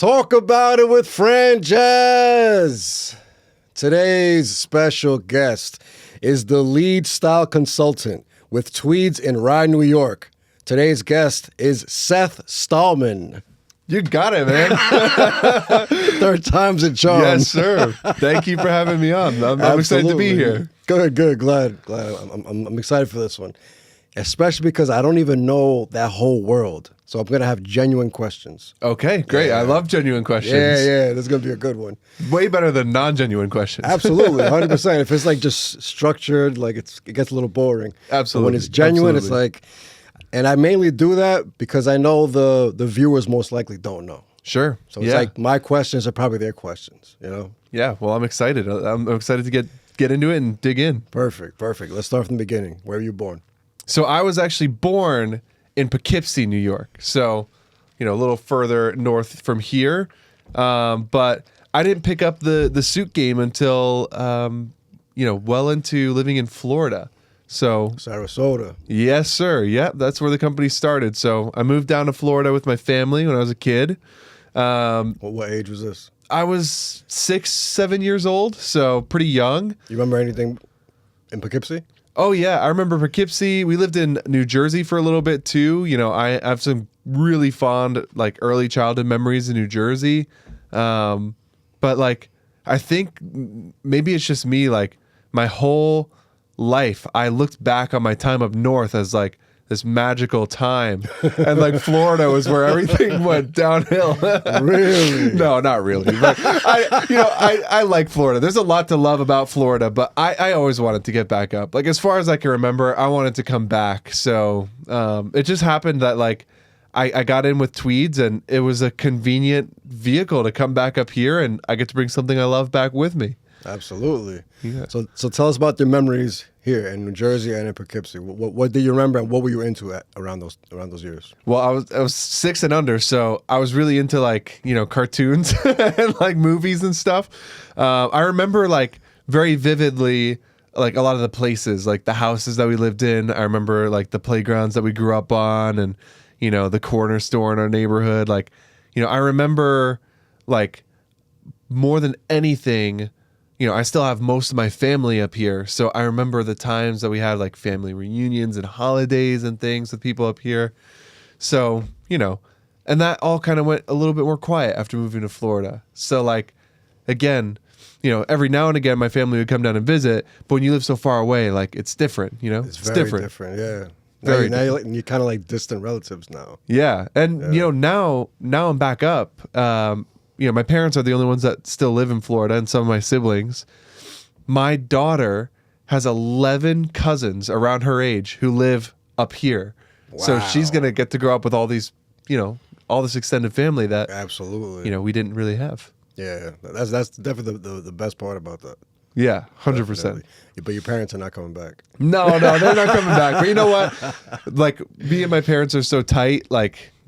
Talk about it with Franjez. Today's special guest is the lead style consultant with Tweeds in Rye, New York. Today's guest is Seth Stahlmann. You got it, man. Third time's a charm. Yes, sir. Thank you for having me on. I'm excited to be here. Good. Glad. I'm excited for this one, especially because I don't even know that whole world. So I'm gonna have genuine questions. Okay, great. Yeah. I love genuine questions. Yeah. This is gonna be a good one. Way better than non-genuine questions. Absolutely, 100%. If it's like just structured, like it gets a little boring. Absolutely. But when it's genuine, It's like, and I mainly do that because I know the viewers most likely don't know. Sure. So it's like my questions are probably their questions. You know. Yeah. Well, I'm excited. I'm excited to get into it and dig in. Perfect. Let's start from the beginning. Where were you born? So I was actually born in Poughkeepsie, New York. So, a little further north from here. But I didn't pick up the suit game until, well into living in Florida. So Sarasota. Yes, sir. Yeah, that's where the company started. So I moved down to Florida with my family when I was a kid. What age was this? I was 6, 7 years old, so pretty young. You remember anything in Poughkeepsie? Oh, yeah. I remember Poughkeepsie. We lived in New Jersey for a little bit, too. I have some really fond, early childhood memories in New Jersey. But, I think maybe it's just me, my whole life, I looked back on my time up north as, this magical time. And, Florida was where everything went downhill. Really? No, not really. But, I like Florida. There's a lot to love about Florida, but I always wanted to get back up. As far as I can remember, I wanted to come back. So it just happened that, I got in with Tweeds, and it was a convenient vehicle to come back up here, and I get to bring something I love back with me. Absolutely. Yeah. So tell us about your memories here in New Jersey and in Poughkeepsie. What do you remember, and what were you into around those years? Well, I was 6 and under, so I was really into cartoons and movies and stuff. I remember very vividly a lot of the places, the houses that we lived in. I remember the playgrounds that we grew up on, and the corner store in our neighborhood. I remember more than anything. I still have most of my family up here. So I remember the times that we had family reunions and holidays and things with people up here. So, and that all kind of went a little bit more quiet after moving to Florida. So again, every now and again, my family would come down and visit, but when you live so far away, it's different, It's very different. Yeah. Now you're kind of distant relatives now. Yeah. And, now I'm back up. My parents are the only ones that still live in Florida, and some of my siblings. My daughter has 11 cousins around her age who live up here. Wow. So she's going to get to grow up with all these, all this extended family that absolutely, we didn't really have. Yeah, that's definitely the best part about that. Yeah, 100%. Definitely. But your parents are not coming back. No, they're not coming back. But you know what? Me and my parents are so tight.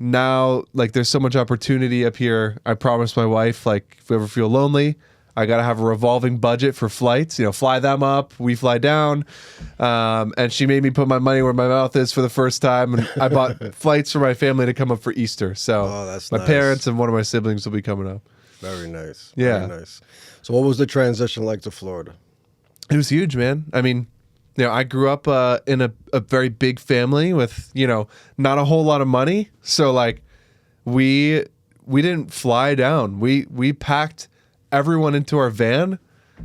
Now, there's so much opportunity up here. I promised my wife, if we ever feel lonely, I got to have a revolving budget for flights. Fly them up, we fly down. And she made me put my money where my mouth is for the first time. And I bought flights for my family to come up for Easter. So that's my nice. Parents and one of my siblings will be coming up. Very nice. Yeah. Very nice. So what was the transition like to Florida? It was huge, man. I mean, I grew up in a very big family with, not a whole lot of money. So we didn't fly down. We packed everyone into our van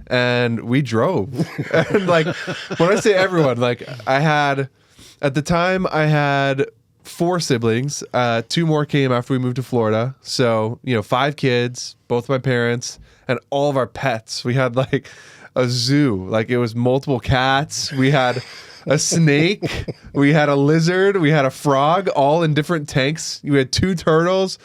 and we drove. And when I say everyone, at the time I had 4 siblings. 2 more came after we moved to Florida. So, 5 kids, both my parents, and all of our pets. We had a zoo. It was multiple cats. We had a snake. We had a lizard. We had a frog, all in different tanks. We had 2 turtles,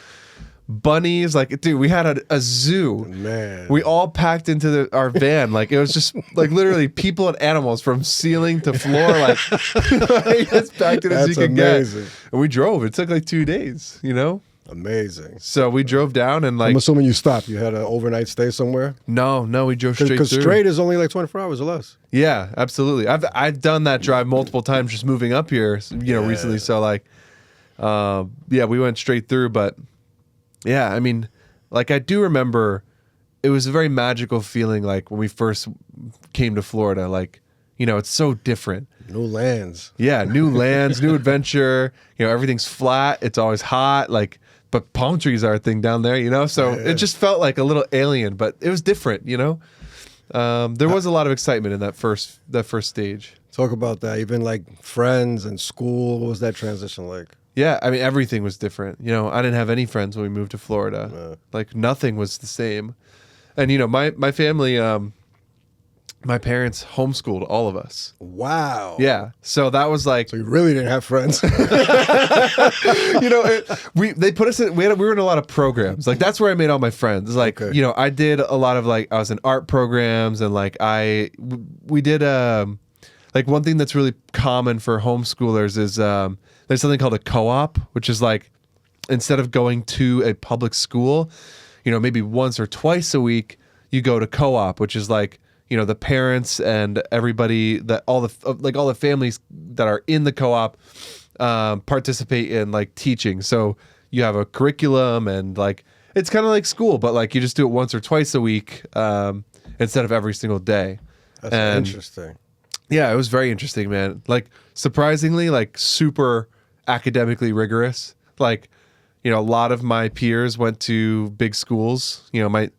bunnies. Dude, we had a zoo. Man. We all packed into our van. It was just literally people and animals from ceiling to floor. As packed in as you could get. And we drove. It took 2 days, Amazing. So we drove down and I'm assuming you stopped. You had an overnight stay somewhere? No, we drove straight through. Because straight is only 24 hours or less. Yeah, absolutely. I've done that drive multiple times just moving up here, recently. So we went straight through. But yeah, I mean, like I do remember it was a very magical feeling, like when we first came to Florida, like, you know, it's so different. New lands. Yeah, new lands, new adventure. You know, everything's flat. It's always hot. Like, but palm trees are a thing down there, you know? So it just felt like a little alien, but it was different, you know? There was a lot of excitement in that first stage. Talk about that. Even like friends and school. What was that transition like? Yeah, I mean, everything was different. You know, I didn't have any friends when we moved to Florida. Like, nothing was the same. And, you know, my family, my parents homeschooled all of us. Wow. Yeah. So that was like... So you really didn't have friends. You know, they put us in... We were in a lot of programs. Like, that's where I made all my friends. Like, you know, I did a lot of, like... I was in art programs, and, like, we did... like, one thing that's really common for homeschoolers is there's something called a co-op, which is, like, instead of going to a public school, you know, maybe once or twice a week, you go to co-op, which is, like... You know, the parents and everybody, all the families that are in the co-op participate in like teaching. So you have a curriculum, and like it's kind of like school, but like you just do it once or twice a week instead of every single day. That's interesting. Yeah, it was very interesting, man. Like surprisingly, like super academically rigorous. Like, you know, a lot of my peers went to big schools. You know, my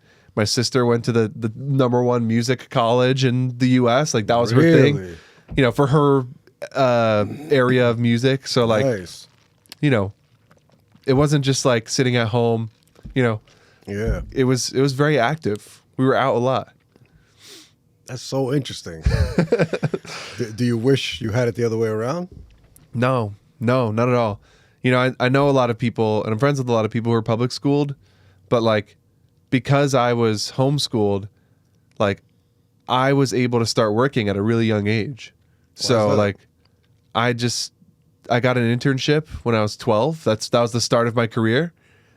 sister went to the #1 music college in the U.S. Like that was her thing, you know, for her area of music. So like, you know, it wasn't just like sitting at home, you know. Yeah. It was very active. We were out a lot. That's so interesting. Do you wish you had it the other way around? No, not at all. You know, I know a lot of people, and I'm friends with a lot of people who are public schooled, but like, because I was homeschooled, like I was able to start working at a really young age. So like I got an internship when I was 12. That was the start of my career.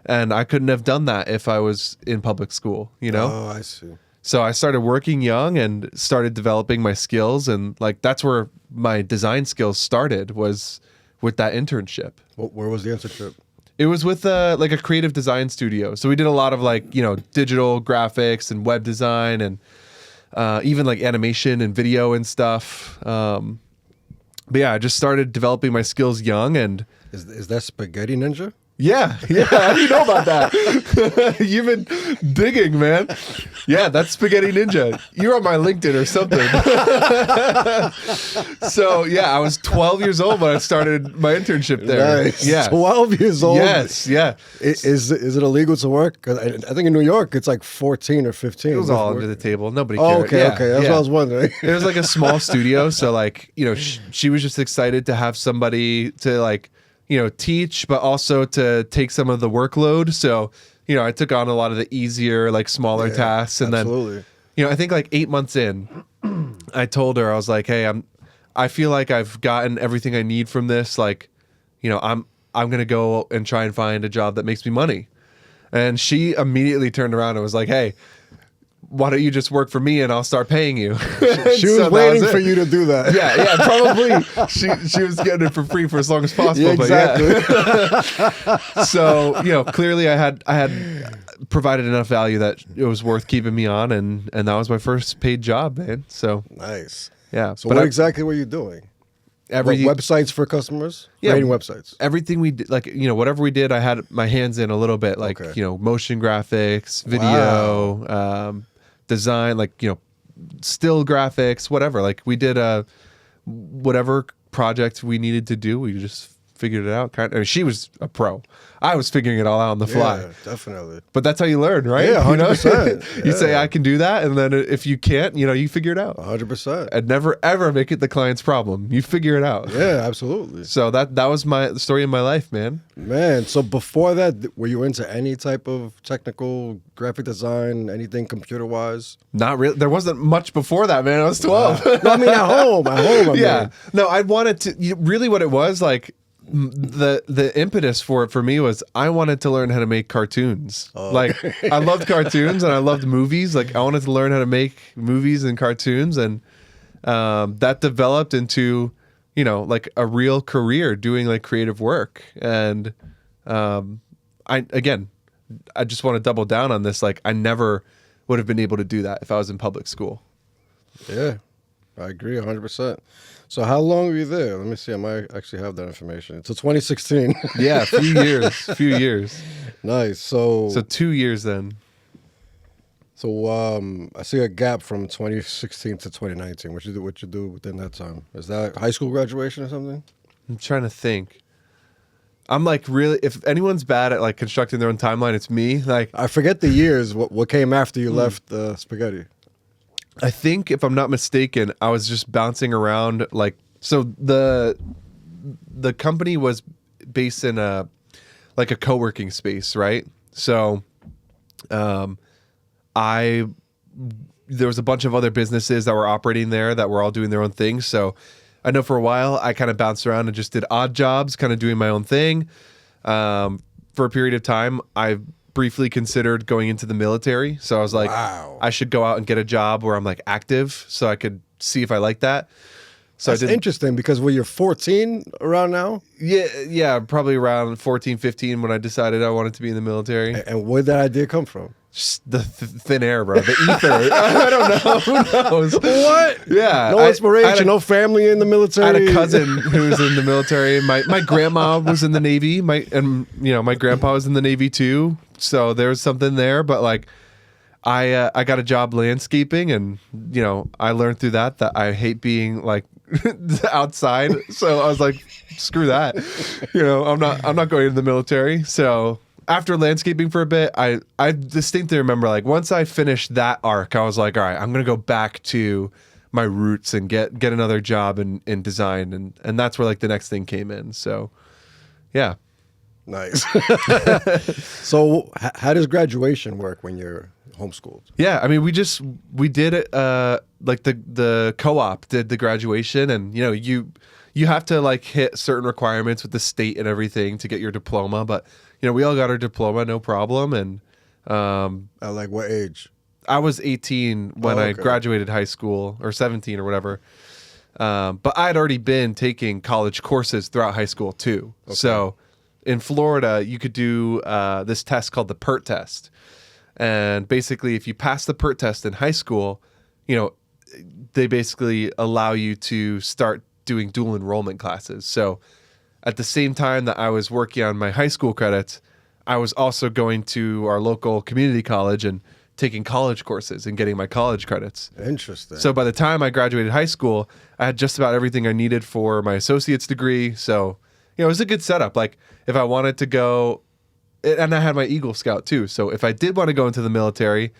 And I couldn't have done that if I was in public school, you know? Oh, I see. So I started working young and started developing my skills, and like that's where my design skills started, was with that internship. Where was the internship? It was with like a creative design studio. So we did a lot of like, you know, digital graphics and web design, and even like animation and video and stuff. But yeah, I just started developing my skills young. And is that Spaghetti Ninja? Yeah. How do you know about that? You've been digging, man. Yeah, that's Spaghetti Ninja. You're on my LinkedIn or something. So yeah, I was 12 years old when I started my internship there. Nice. Yeah, 12 years old. Yes, yeah. Is it illegal to work? 'Cause I think in New York it's like 14 or 15. It was all under the table. Nobody Oh, cared. okay. That's what I was wondering. It was like a small studio, so like, you know, she was just excited to have somebody to like, you know, teach, but also to take some of the workload. So, you know, I took on a lot of the easier, like smaller tasks. And then, you know, I think like 8 months in, I told her, I was like, hey, I feel like I've gotten everything I need from this. Like, you know, I'm going to go and try and find a job that makes me money. And she immediately turned around and was like, hey, why don't you just work for me and I'll start paying you? She was waiting for you to do that. Yeah, probably. She was getting it for free for as long as possible. Yeah, exactly. But yeah. So, you know, clearly I had provided enough value that it was worth keeping me on, and that was my first paid job, man. So nice. Yeah. So what exactly were you doing? Websites for customers? Yeah, creating websites. Everything we did, like, you know, whatever we did, I had my hands in a little bit, like, you know, motion graphics, video, design, like, you know, still graphics, whatever. Like we did whatever project we needed to do, we just figured it out. I mean, she was a pro. I was figuring it all out on the fly. Yeah, definitely. But that's how you learn, right? Yeah, 100%. You know? You say, I can do that. And then if you can't, you know, you figure it out. 100%. And never, ever make it the client's problem. You figure it out. Yeah, absolutely. So that was the story of my life, man. Man, so before that, were you into any type of technical graphic design, anything computer-wise? Not really. There wasn't much before that, man. I was 12. No, I mean, at home. Yeah. No, I wanted to, really what it was, like, the impetus for it for me was I wanted to learn how to make cartoons. Like I loved cartoons and I loved movies. Like I wanted to learn how to make movies and cartoons, and that developed into, you know, like a real career doing like creative work. And I again, I just want to double down on this. Like, I never would have been able to do that if I was in public school. Yeah, I agree 100%. So how long were you there? Let me see. I might actually have that information. Until 2016. Yeah, a few years. Nice. So 2 years then. I see a gap from 2016 to 2019. What you do within that time? Is that high school graduation or something? I'm trying to think. I'm like, really, if anyone's bad at like constructing their own timeline, it's me. Like, I forget the years. What came after you left Spaghetti? I think if I'm not mistaken, I was just bouncing around. Like, so the company was based in a co-working space, right? So, there was a bunch of other businesses that were operating there that were all doing their own thing. So I know for a while I kind of bounced around and just did odd jobs, kind of doing my own thing. For a period of time, I briefly considered going into the military. So I was like, wow. I should go out and get a job where I'm like active so I could see if I like that. So That's interesting because when you're 14 around now? Yeah, probably around 14, 15 when I decided I wanted to be in the military. And where did that idea come from? Just the thin air, bro. The ether. I don't know. Who knows? What? Yeah. No inspiration, no family in the military? I had a cousin who was in the military. My grandma was in the Navy. My grandpa was in the Navy too. So there was something there. But like, I got a job landscaping, and I learned through that I hate being like outside. So I was like, screw that. I'm not going into the military. So after landscaping for a bit, I distinctly remember, like, once I finished that arc, I was like, all right, I'm going to go back to my roots and get another job in design. And that's where, like, the next thing came in. So, yeah. Nice. So how does graduation work when you're homeschooled? Yeah, I mean, we did it, like the co-op did the graduation, and, you have to, like, hit certain requirements with the state and everything to get your diploma, but we all got our diploma, no problem. And At like what age? I was 18 when I graduated high school, or 17 or whatever. But I'd already been taking college courses throughout high school too. Okay. So in Florida, you could do this test called the PERT test. And basically, if you pass the PERT test in high school, they basically allow you to start doing dual enrollment classes. So at the same time that I was working on my high school credits, I was also going to our local community college and taking college courses and getting my college credits. Interesting. So by the time I graduated high school, I had just about everything I needed for my associate's degree. So, it was a good setup. Like, if I wanted to go, and I had my Eagle Scout too. So if I did want to go into the military,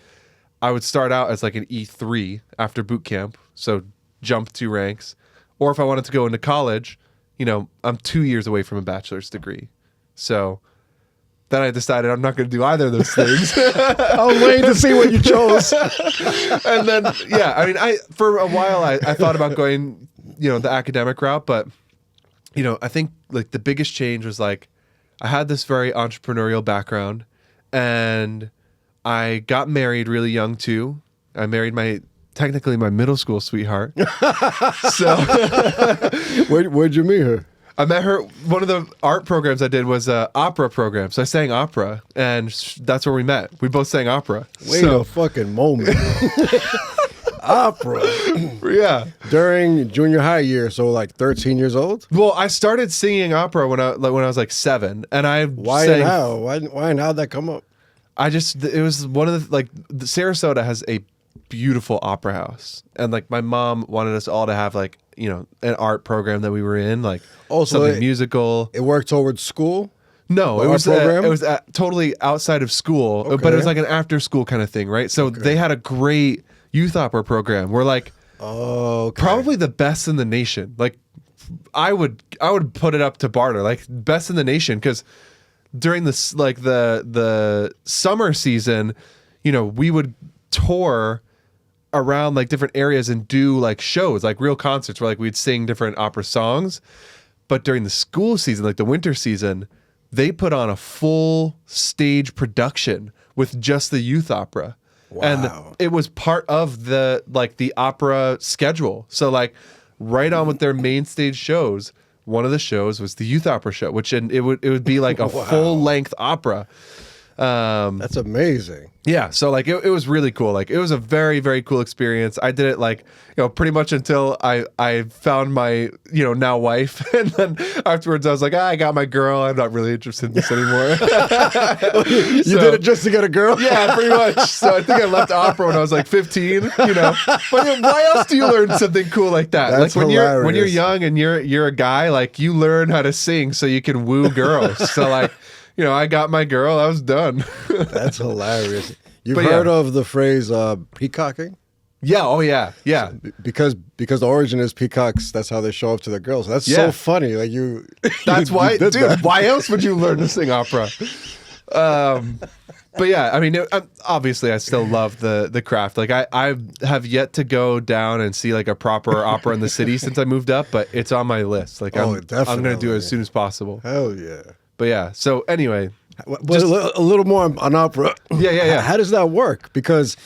I would start out as like an E3 after boot camp. So jump 2 ranks. Or if I wanted to go into college, I'm 2 years away from a bachelor's degree. So then I decided I'm not going to do either of those things. I was waiting to see what you chose. And then, yeah, I mean, for a while, I thought about going, the academic route. But, I think like the biggest change was like, I had this very entrepreneurial background, and I got married really young too. I married technically my middle school sweetheart. So Where'd you meet her? I met her. One of the art programs I did was an opera program. So I sang opera, and that's where we met. We both sang opera. Wait a fucking moment. Opera. Yeah. During junior high year, so like 13 years old? Well, I started singing opera when I was like 7, and Why sang, and how? Why and how'd that come up? It was one of the, like, Sarasota has a beautiful opera house, and like my mom wanted us all to have like an art program that we were in, like something musical. It worked towards school. No, it was totally outside of school, but it was like an after school kind of thing, right? So they had a great youth opera program. We're like, probably the best in the nation. Like, I would put it up to barter, like best in the nation, because during this, like the summer season, we would tour around like different areas and do like shows, like real concerts where like we'd sing different opera songs. But during the school season, like the winter season, they put on a full stage production with just the youth opera. Wow. And it was part of the opera schedule. So like right on with their main stage shows, one of the shows was the youth opera show, which it would be like a full length opera. That's amazing. Yeah, so like it was really cool. Like it was a very, very cool experience. I did it like, pretty much until I found my, now wife. And then afterwards I was like, I got my girl. I'm not really interested in this anymore. You did it just to get a girl? Yeah, pretty much. So I think I left opera when I was like 15, But why else do you learn something cool like that? That's like when hilarious. you're young and you're a guy, like you learn how to sing so you can woo girls. So like, I got my girl. I was done. That's hilarious. You've But heard yeah. of the phrase peacocking? Yeah. Oh yeah. Yeah. Because the origin is peacocks. That's how they show up to their girls. That's Yeah. so funny. Like That's you why, did dude. that. Why else would you learn to sing opera? But yeah, I mean, obviously, I still love the craft. Like, I have yet to go down and see like a proper opera in the city since I moved up, but it's on my list. Like, I'm going to do it as soon as possible. Hell yeah. But yeah, so anyway, But a little more on opera. Yeah. How does that work? Because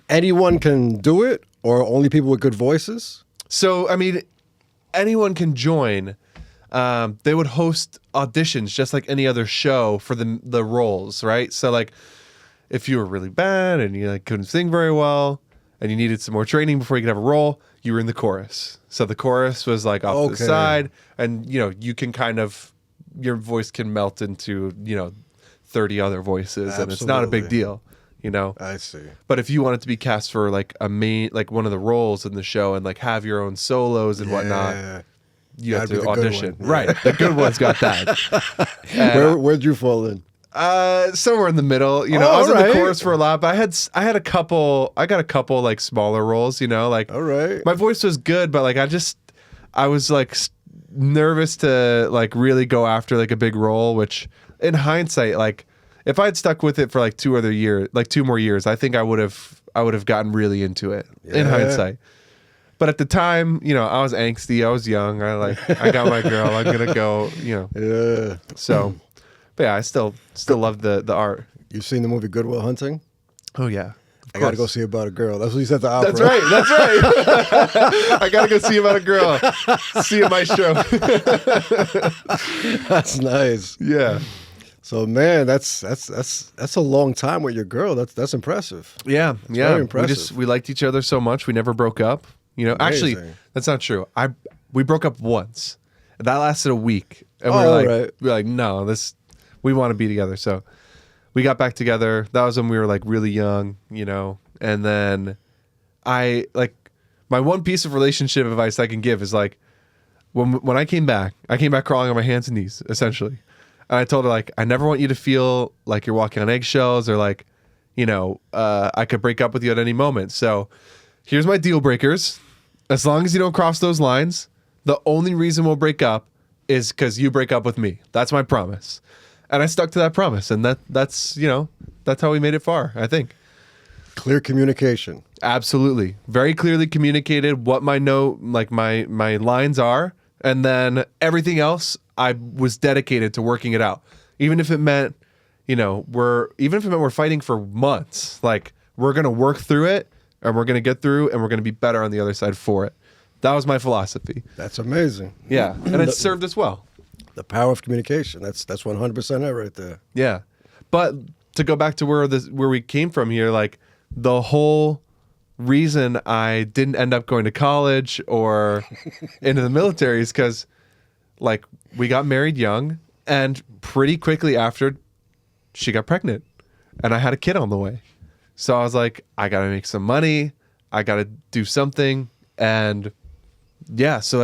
anyone can do it, or only people with good voices? so I mean, anyone can join. They would host auditions just like any other show for the roles, right? So like, if you were really bad and you like couldn't sing very well, and you needed some more training before you could have a role, you were in the chorus. So the chorus was like off to the side, and you can kind of, your voice can melt into 30 other voices, and it's not a big deal, I see. But if you wanted to be cast for like one of the roles in the show and like have your own solos and whatnot, you have That'd be to the good audition. one. Right. The good ones got that. Where'd you fall in? Somewhere in the middle. I was in the chorus for a lot, but I got a couple like smaller roles, like All right. my voice was good, but like I was like nervous to like really go after like a big role, which in hindsight, like if I had stuck with it for like 2 more years, I think I would have gotten really into it in hindsight. But at the time, I was angsty. I was young. I got my girl. I'm gonna go. Yeah. So, but yeah, I still love the art. You've seen the movie Good Will Hunting? Oh yeah, I gotta go see About a Girl. That's what you said to opera. That's right. That's right. I gotta go see About a Girl. See you at my show. That's nice. Yeah. So man, that's a long time with your girl. That's impressive. Yeah. very impressive. We liked each other so much. We never broke up. Actually, Amazing. that's not true. We broke up once. That lasted a week, and right. we were like, no, we want to be together. So we got back together. That was when we were like really young, And then my one piece of relationship advice I can give is like, when I came back crawling on my hands and knees, essentially. And I told her, like, I never want you to feel like you're walking on eggshells or like, I could break up with you at any moment. So here's my deal breakers. As long as you don't cross those lines, the only reason we'll break up is because you break up with me. That's my promise. And I stuck to that promise. And that's how we made it far, I think. Clear communication. Absolutely. Very clearly communicated what my my lines are. And then everything else, I was dedicated to working it out. Even if it meant, we're fighting for months, like we're going to work through it and we're going to get through and we're going to be better on the other side for it. That was my philosophy. That's amazing. Yeah. And it served us well. The power of communication. That's 100% it right there. Yeah. But to go back to where we came from here, like the whole reason I didn't end up going to college or into the military is because like we got married young and pretty quickly after she got pregnant and I had a kid on the way. So I was like, I got to make some money. I got to do something. And yeah, so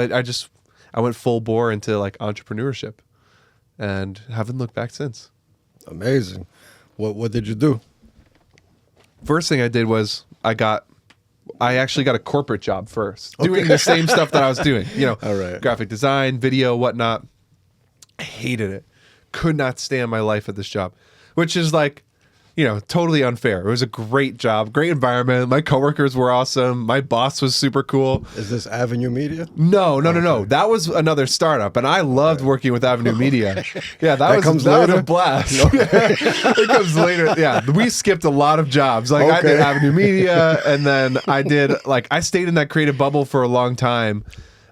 I went full bore into like entrepreneurship and haven't looked back since. Amazing. What did you do? First thing I did was I actually got a corporate job first, doing the same stuff that I was doing, All right. graphic design, video, whatnot. I hated it. Could not stand my life at this job, which is like, totally unfair. It was a great job, great environment. My coworkers were awesome. My boss was super cool. Is this Avenue Media? No. That was another startup, and I loved working with Avenue Media. Yeah, that was later? a blast. It comes later. Yeah, we skipped a lot of jobs. Like I did Avenue Media, and then I stayed in that creative bubble for a long time.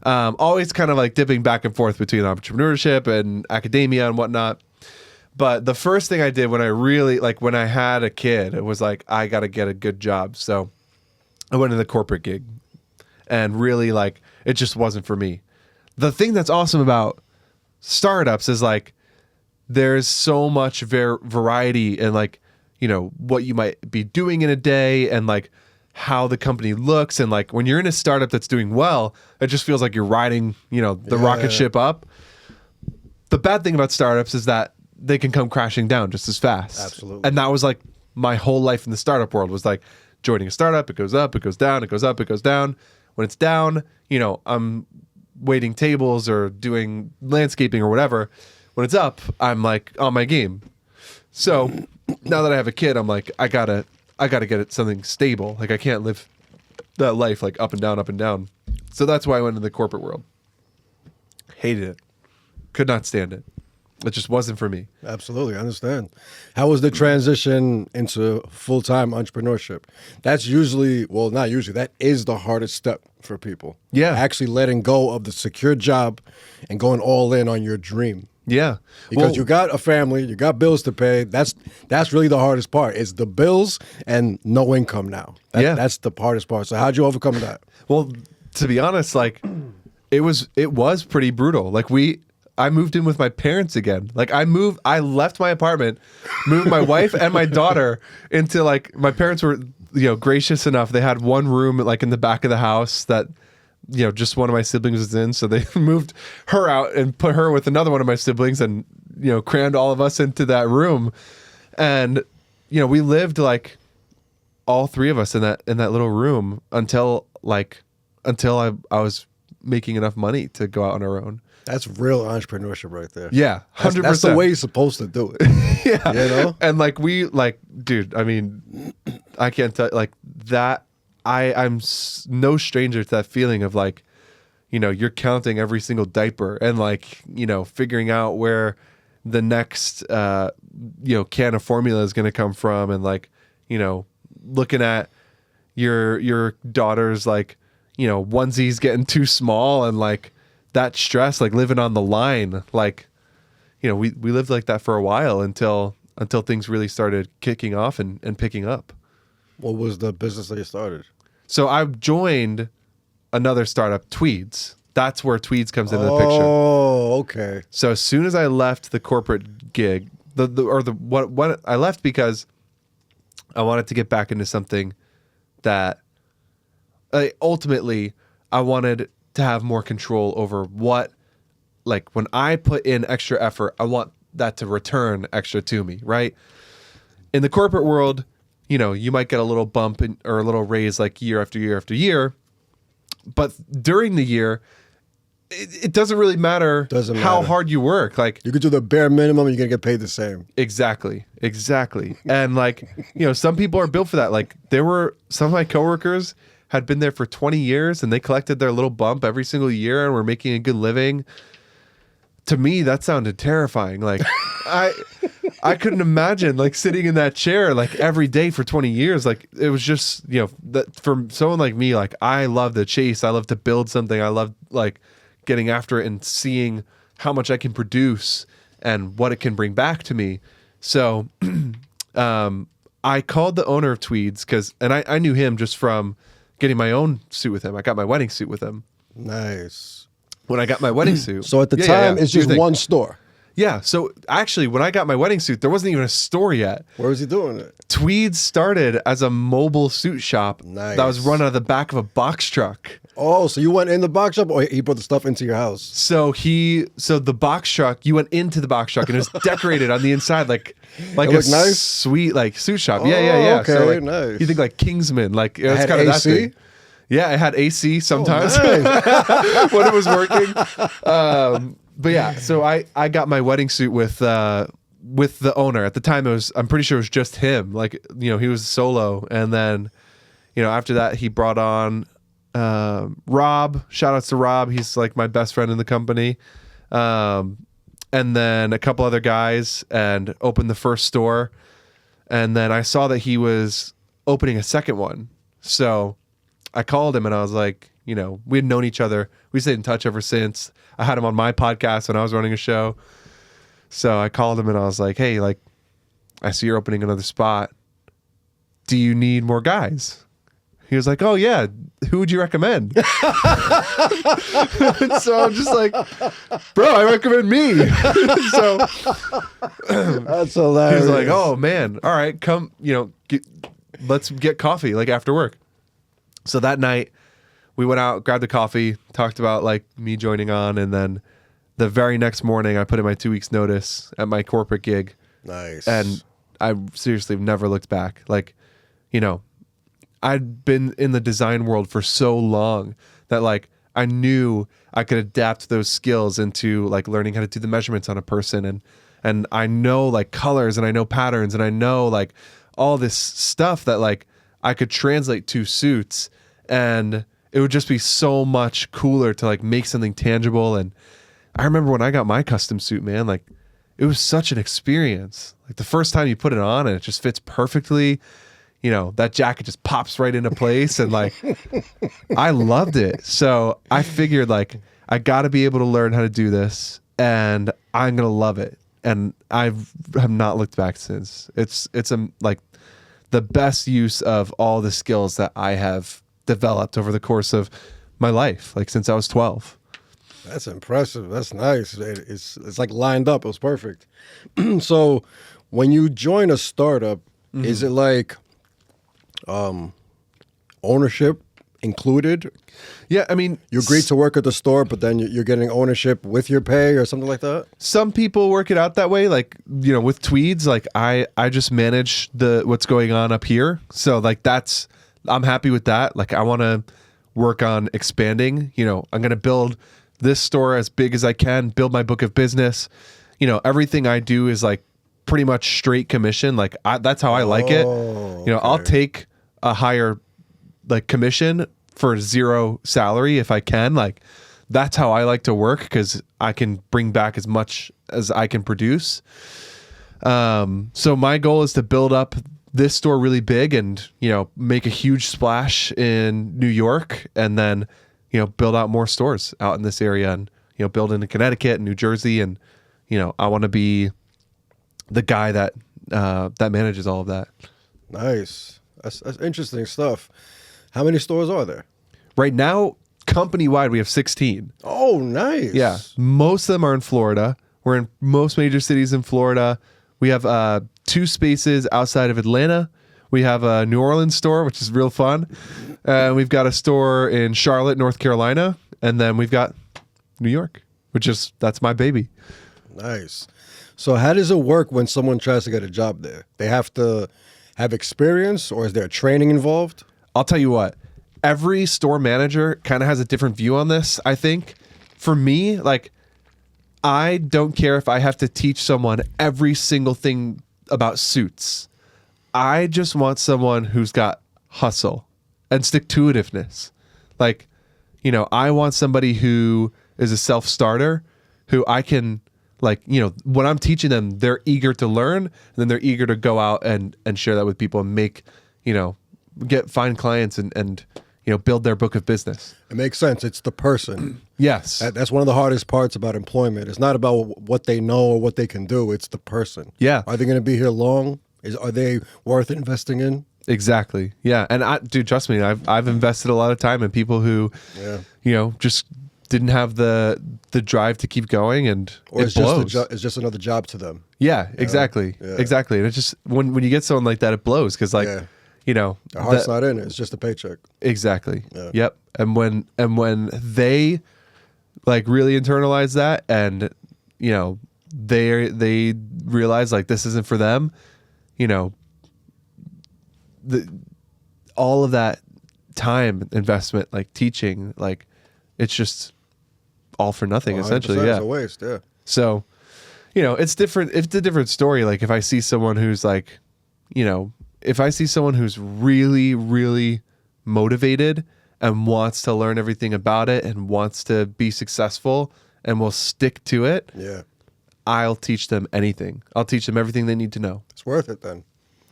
Always kind of like dipping back and forth between entrepreneurship and academia and whatnot. But the first thing I did when I really, like when I had a kid, it was like, I got to get a good job. So I went to the corporate gig and really like, it just wasn't for me. The thing that's awesome about startups is like, there's so much variety in like, you know, what you might be doing in a day and like how the company looks. And like when you're in a startup that's doing well, it just feels like you're riding, you know, the rocket ship up. The bad thing about startups is that they can come crashing down just as fast. Absolutely. And that was like my whole life in the startup world was like joining a startup. It goes up, it goes down, it goes up, it goes down. When it's down, you know, I'm waiting tables or doing landscaping or whatever. When it's up, I'm like on my game. So now that I have a kid, I'm like, I gotta get it something stable. Like I can't live that life like up and down, up and down. So that's why I went into the corporate world. Hated it. Could not stand it. It just wasn't for me. Absolutely, I understand. How was the transition into full-time entrepreneurship? That's usually, well, not usually, that is the hardest step for people. Yeah. Actually letting go of the secure job and going all in on your dream. Yeah. Because you got a family, you got bills to pay. That's really the hardest part. It's the bills and no income now. That's the hardest part. So how'd you overcome that? Well, to be honest, like it was pretty brutal. Like I moved in with my parents again. Like I left my apartment, moved my wife and my daughter into like, my parents were, you know, gracious enough. They had one room like in the back of the house that, you know, just one of my siblings was in. So they moved her out and put her with another one of my siblings and, you know, crammed all of us into that room. And, you know, we lived like all three of us in that little room until I was making enough money to go out on our own. That's real entrepreneurship right there. Yeah, 100%. That's the way you're supposed to do it. Yeah. You know? And like dude, I mean, I can't tell like that. I'm no stranger to that feeling of like, you know, you're counting every single diaper and like, you know, figuring out where the next, you know, can of formula is going to come from. And like, you know, looking at your daughter's like, you know, onesies getting too small and like, that stress, like living on the line, like, you know, we lived like that for a while until things really started kicking off and picking up. What was the business that you started? So I joined another startup, Tweeds. That's where Tweeds comes into the picture. Oh, okay. So as soon as I left the corporate gig, what I left because I wanted to get back into something that ultimately I wanted to have more control over what, like when I put in extra effort, I want that to return extra to me, right? In the corporate world, you know, you might get a little bump or a little raise like year after year after year. But during the year, it doesn't really matter how hard you work. Like you could do the bare minimum and you're going to get paid the same. Exactly. And like, you know, some people are built for that. Like some of my coworkers had been there for 20 years and they collected their little bump every single year and were making a good living. To me, that sounded terrifying. Like I couldn't imagine like sitting in that chair like every day for 20 years. Like it was just, you know, that for someone like me, like I love the chase. I love to build something. I love like getting after it and seeing how much I can produce and what it can bring back to me. So I called the owner of Tweeds and I knew him just from getting my own suit with him. I got my wedding suit with him. Nice. When I got my wedding suit. So at the time, it's just one store. Yeah. So actually, when I got my wedding suit, there wasn't even a store yet. Where was he doing it? Tweeds started as a mobile suit shop that was run out of the back of a box truck. Oh, so you went in the box shop or he brought the stuff into your house? So the box truck, you went into the box truck and it was decorated on the inside like a nice? sweet like suit shop. Oh, Yeah. Okay, so, like, nice. You think like Kingsman, like it was Had kind of that AC? thing. Yeah, it had AC sometimes Oh, nice. when it was working. But yeah, so I got my wedding suit with the owner. At the time, I'm pretty sure it was just him. Like, you know, he was solo. And then, you know, after that, he brought on Rob. Shout outs to Rob. He's like my best friend in the company. And then a couple other guys and opened the first store. And then I saw that he was opening a second one. So I called him and I was like, you know, we had known each other. We stayed in touch ever since. I had him on my podcast when I was running a show. So I called him and I was like, hey, like, I see you're opening another spot. Do you need more guys? He was like, oh yeah, who would you recommend? So I'm just like, bro, I recommend me. So That's hilarious. he's like, oh man, all right, come, let's get coffee like after work. So that night we went out, grabbed a coffee, talked about like me joining on, and then the very next morning I put in my 2 weeks notice at my corporate gig. Nice. And I seriously never looked back. Like, I'd been in the design world for so long that like I knew I could adapt those skills into like learning how to do the measurements on a person, and I know like colors and I know patterns and I know like all this stuff that like I could translate to suits, and it would just be so much cooler to like make something tangible. And I remember when I got my custom suit, man, like it was such an experience. Like the first time you put it on and it just fits perfectly. That jacket just pops right into place, and like I loved it. So I figured like I got to be able to learn how to do this, and I'm gonna love it. And I have not looked back since. It's like the best use of all the skills that I have developed over the course of my life, like since I was 12. That's impressive. That's nice. It's like lined up. It was perfect. So when you join a startup, is it like ownership included? Yeah, I mean, you agreed to work at the store, but then you're getting ownership with your pay or something like that? Some people work it out that way. Like, with Tweeds, like I just manage what's going on up here. So like I'm happy with that. Like I want to work on expanding. I'm going to build this store as big as I can, build my book of business. Everything I do is like pretty much straight commission. Like that's how I like it. Okay. I'll take a higher like commission for zero salary if I can. Like that's how I like to work, because I can bring back as much as I can produce. So my goal is to build up this store really big and, make a huge splash in New York, and then, build out more stores out in this area, and, build into Connecticut and New Jersey. And, I want to be the guy that manages all of that. Nice. That's interesting stuff. How many stores are there? Right now, company-wide, we have 16. Oh, nice. Yeah. Most of them are in Florida. We're in most major cities in Florida. We have 2 spaces outside of Atlanta. We have a New Orleans store, which is real fun. We've got a store in Charlotte, North Carolina. And then we've got New York, that's my baby. Nice. So how does it work when someone tries to get a job there? They have to have experience, or is there training involved? I'll tell you what, every store manager kind of has a different view on this, I think. For me, like, I don't care if I have to teach someone every single thing about suits. I just want someone who's got hustle and stick-to-itiveness. Like, I want somebody who is a self-starter, who I can, like, when I'm teaching them, they're eager to learn, and then they're eager to go out and share that with people and make, find clients and build their book of business. It makes sense. It's the person. Yes. That's one of the hardest parts about employment. It's not about what they know or what they can do. It's the person. Yeah. Are they going to be here long? Are they worth investing in? Exactly. Yeah. And dude, trust me, I've invested a lot of time in people who, just didn't have the drive to keep going, and or it blows. It's just another job to them. Yeah, exactly. Yeah. Exactly. And it's just when you get someone like that, it blows, because like, their heart's not in it. It's just a paycheck. Exactly. Yeah. Yep. And when they like really internalize that, and they realize like this isn't for them, all of that time investment, like teaching, like it's just all for nothing, essentially. Yeah. It's a waste. Yeah. So, it's different. It's a different story. Like if I see someone who's like, if I see someone who's really, really motivated and wants to learn everything about it and wants to be successful and will stick to it, I'll teach them anything. I'll teach them everything they need to know. It's worth it then.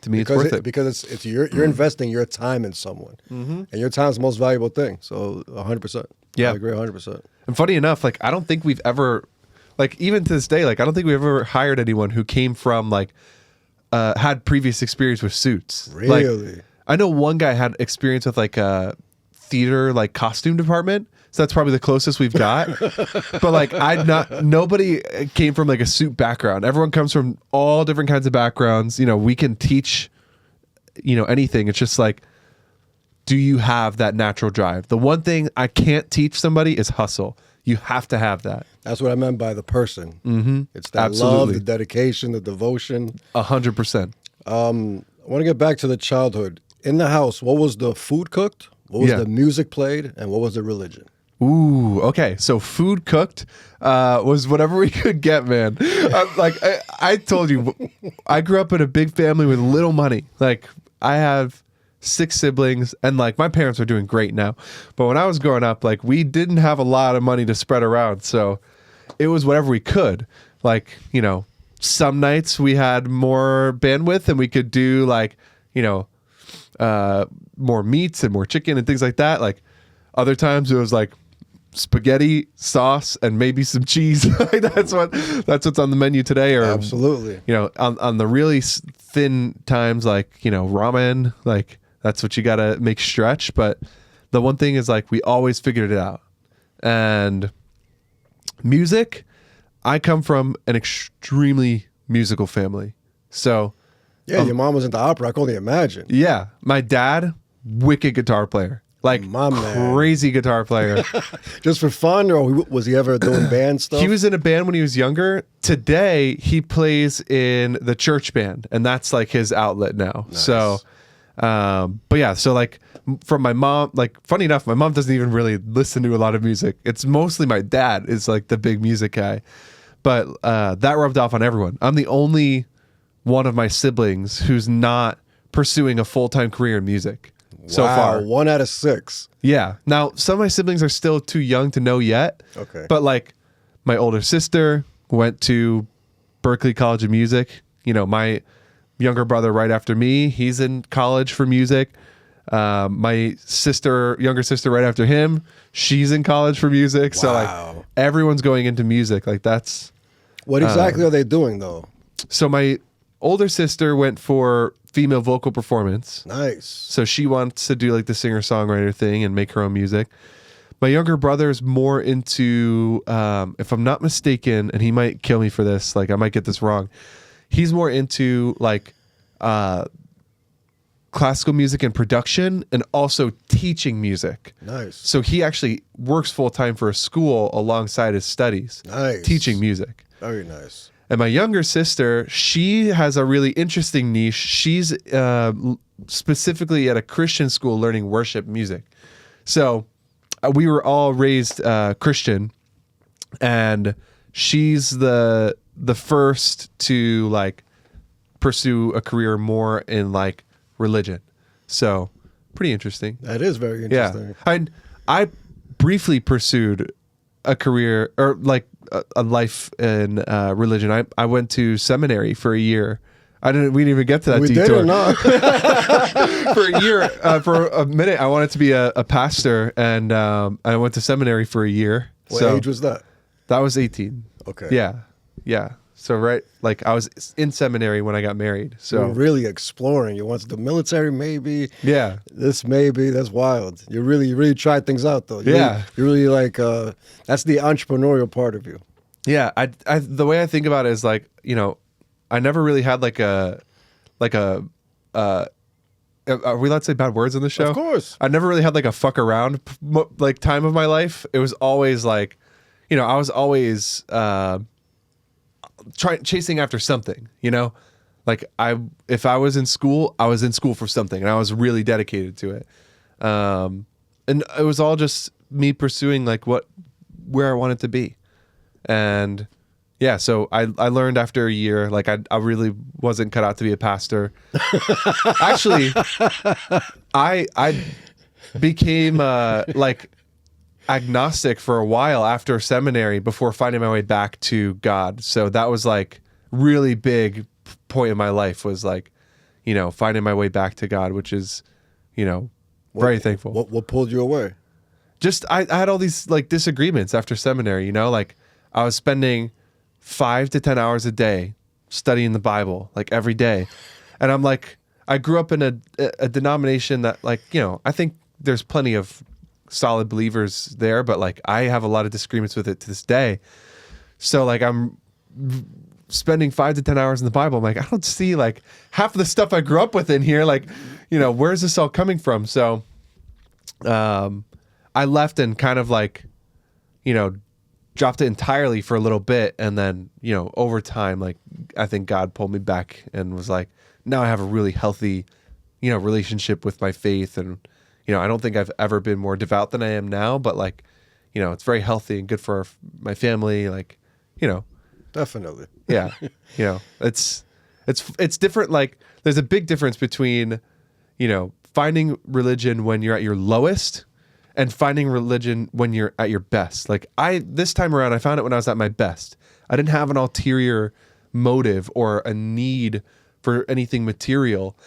To me, it's worth it. Because it's you're investing your time in someone. And your time is the most valuable thing. So 100%. Yeah. I agree 100%. And funny enough, like I don't think we've ever like even to this day, like I don't think we've ever hired anyone who came from like had previous experience with suits. Really? Like, I know one guy had experience with like a theater like costume department. So that's probably the closest we've got. But like nobody came from like a suit background. Everyone comes from all different kinds of backgrounds. You know, we can teach, you know, anything. It's just like, do you have that natural drive? The one thing I can't teach somebody is hustle. You have to have that. That's what I meant by the person. Mm-hmm. It's that Absolutely. love, the dedication, the devotion. 100%. I want to get back to the childhood. In the house, what was the food cooked? What was the music played? And what was the religion? Ooh, okay. So food cooked was whatever we could get, man. Like I told you, I grew up in a big family with little money. Like I have 6 siblings, and like my parents are doing great now. But when I was growing up, like we didn't have a lot of money to spread around. So it was whatever we could. Like, you know, some nights we had more bandwidth and we could do like, you know, more meats and more chicken and things like that. Like other times it was like spaghetti, sauce, and maybe some cheese. Like that's what's on the menu today. Or absolutely, you know, on the really thin times, like, you know, ramen, like that's what you gotta make stretch. But the one thing is like we always figured it out. And music, I come from an extremely musical family. So yeah, your mom was into opera. I can only imagine. Yeah, my dad, wicked guitar player. Like My man. crazy guitar player. Just for fun, or was he ever doing band stuff? He was in a band when he was younger. Today, he plays in the church band, and that's like his outlet now. Nice. So, but yeah, so like from my mom, like funny enough, my mom doesn't even really listen to a lot of music. It's mostly my dad is like the big music guy. But that rubbed off on everyone. I'm the only one of my siblings who's not pursuing a full-time career in music. So far, 1 out of 6. Yeah. Now, some of my siblings are still too young to know yet. Okay. But like my older sister went to Berklee College of Music. You know, my younger brother right after me, he's in college for music. My younger sister right after him, she's in college for music. So like everyone's going into music. Like that's... What exactly are they doing though? So my older sister went for female vocal performance. Nice. So she wants to do like the singer-songwriter thing and make her own music. My younger brother's more into, if I'm not mistaken, and he might kill me for this, like I might get this wrong, he's more into like classical music and production and also teaching music. Nice. So he actually works full-time for a school alongside his studies. Nice. Teaching music. Very nice. And my younger sister, she has a really interesting niche. She's specifically at a Christian school learning worship music. So we were all raised Christian, and she's the first to like pursue a career more in like religion. So pretty interesting. That is very interesting. Yeah. I briefly pursued a career or like a life in religion. I went to seminary for a year. We didn't even get to that We detour. did or not? For a year, for a minute, I wanted to be a pastor, and I went to seminary for a year. What age was that? That was 18. Okay. Yeah. So right, like I was in seminary when I got married. So You're really exploring. You want to do military, maybe. yeah, This maybe. That's wild. You really tried things out though. You really like. That's the entrepreneurial part of you. yeah. I the way I think about it is like, you know, I never really had like a are we allowed to say bad words on the show? Of course. I never really had like a fuck around like time of my life. It was always like, you know, I was always chasing after something, you know, like if I was in school, I was in school for something, and I was really dedicated to it. And it was all just me pursuing like where I wanted to be. And yeah, so I learned after a year, like I really wasn't cut out to be a pastor. Actually, I became like agnostic for a while after seminary before finding my way back to God. So that was like really big point in my life, was like, you know, finding my way back to God, which is, you know, very thankful. What pulled you away? Just I had all these like disagreements after seminary, you know, like I was spending 5 to 10 hours a day studying the Bible, like every day. And I'm like, I grew up in a denomination that, like, you know, I think there's plenty of solid believers there, but like I have a lot of disagreements with it to this day. So like I'm spending 5 to 10 hours in the Bible. I'm like, I don't see like half of the stuff I grew up with in here. Like, you know, where's this all coming from? So I left and kind of like, you know, dropped it entirely for a little bit. And then, you know, over time, like I think God pulled me back and was like, now I have a really healthy, you know, relationship with my faith. And, you know, I don't think I've ever been more devout than I am now, but like, you know, it's very healthy and good for my family. Like, you know, Definitely. yeah, you know, it's different. Like there's a big difference between, you know, finding religion when you're at your lowest and finding religion when you're at your best. Like this time around, I found it when I was at my best. I didn't have an ulterior motive or a need for anything material.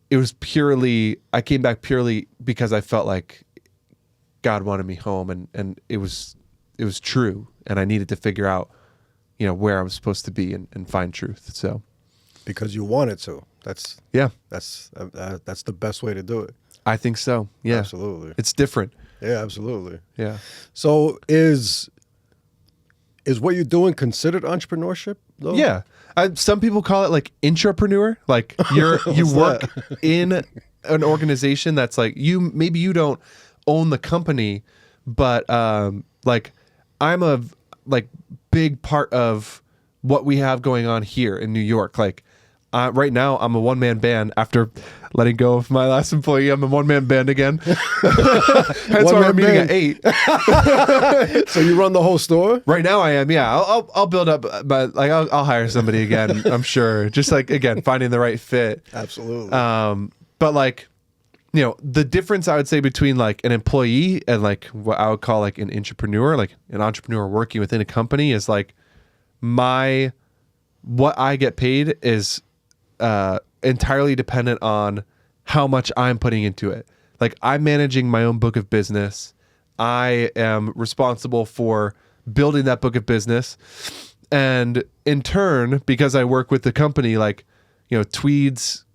It was purely, I came back purely because I felt like God wanted me home, and it was true. And I needed to figure out, you know, where I'm supposed to be and find truth. So Because you wanted to. That's the best way to do it. I think so. Yeah, Absolutely. it's different. Yeah, absolutely. Yeah. So is what you're doing considered entrepreneurship though? Yeah. Some people call it like intrapreneur. Like you work in an organization that's like maybe you don't own the company, but like I'm a like big part of what we have going on here in New York. Like right now I'm a one-man band after letting go of my last employee. I'm a one-man band again. That's why we're meeting at 8. So you run the whole store? Right now I am. Yeah. I'll build up, but like I'll hire somebody again. I'm sure. Just like, again, finding the right fit. Absolutely. But like, you know, the difference I would say between like an employee and like what I would call like an entrepreneur, like an entrepreneur working within a company, is like what I get paid is entirely dependent on how much I'm putting into it. Like I'm managing my own book of business. I am responsible for building that book of business. And in turn, because I work with the company, like, you know, Tweeds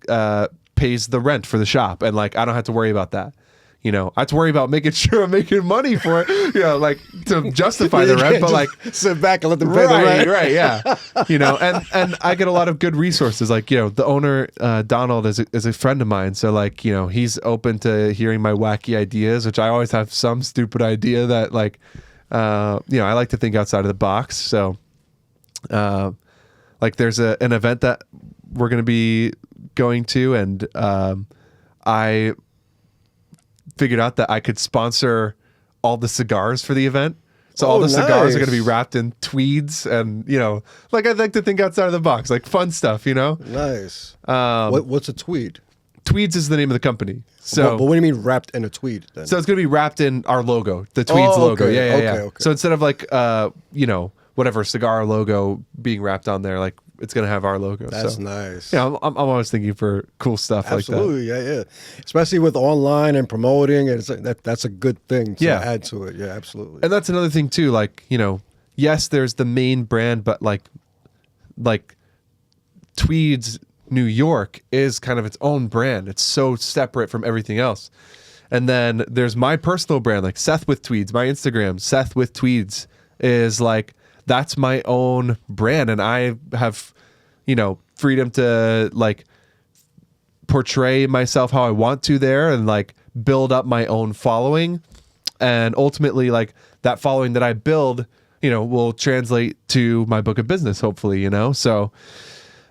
pays the rent for the shop, and like I don't have to worry about that. You know, I have to worry about making sure I'm making money for it, you know, like to justify the rent, but like sit back and let them pay the rent. Right, yeah. You know, and I get a lot of good resources. Like, you know, the owner, Donald, is a friend of mine. So like, you know, he's open to hearing my wacky ideas, which I always have some stupid idea that like, you know, I like to think outside of the box. So like there's an event that we're going to be going to, and I figured out that I could sponsor all the cigars for the event. So all the cigars are going to be wrapped in Tweeds, and, you know, like I'd like to think outside of the box, like fun stuff, you know? Nice. What's a tweed? Tweeds is the name of the company. So, but what do you mean wrapped in a tweed then? So it's going to be wrapped in our logo, the Tweeds logo. Okay. Yeah. Okay. So instead of like, you know, whatever cigar logo being wrapped on there, like it's going to have our logo. That's so, nice. Yeah, I'm always thinking for cool stuff like that. Absolutely, yeah. Especially with online and promoting, that's a good thing to add to it. Yeah, absolutely. And that's another thing too. Like, you know, yes, there's the main brand, but like Tweeds New York is kind of its own brand. It's so separate from everything else. And then there's my personal brand, like Seth with Tweeds. My Instagram, Seth with Tweeds, is like, that's my own brand, and I have, you know, freedom to like portray myself how I want to there, and like build up my own following, and ultimately like that following that I build, you know, will translate to my book of business, hopefully, you know. So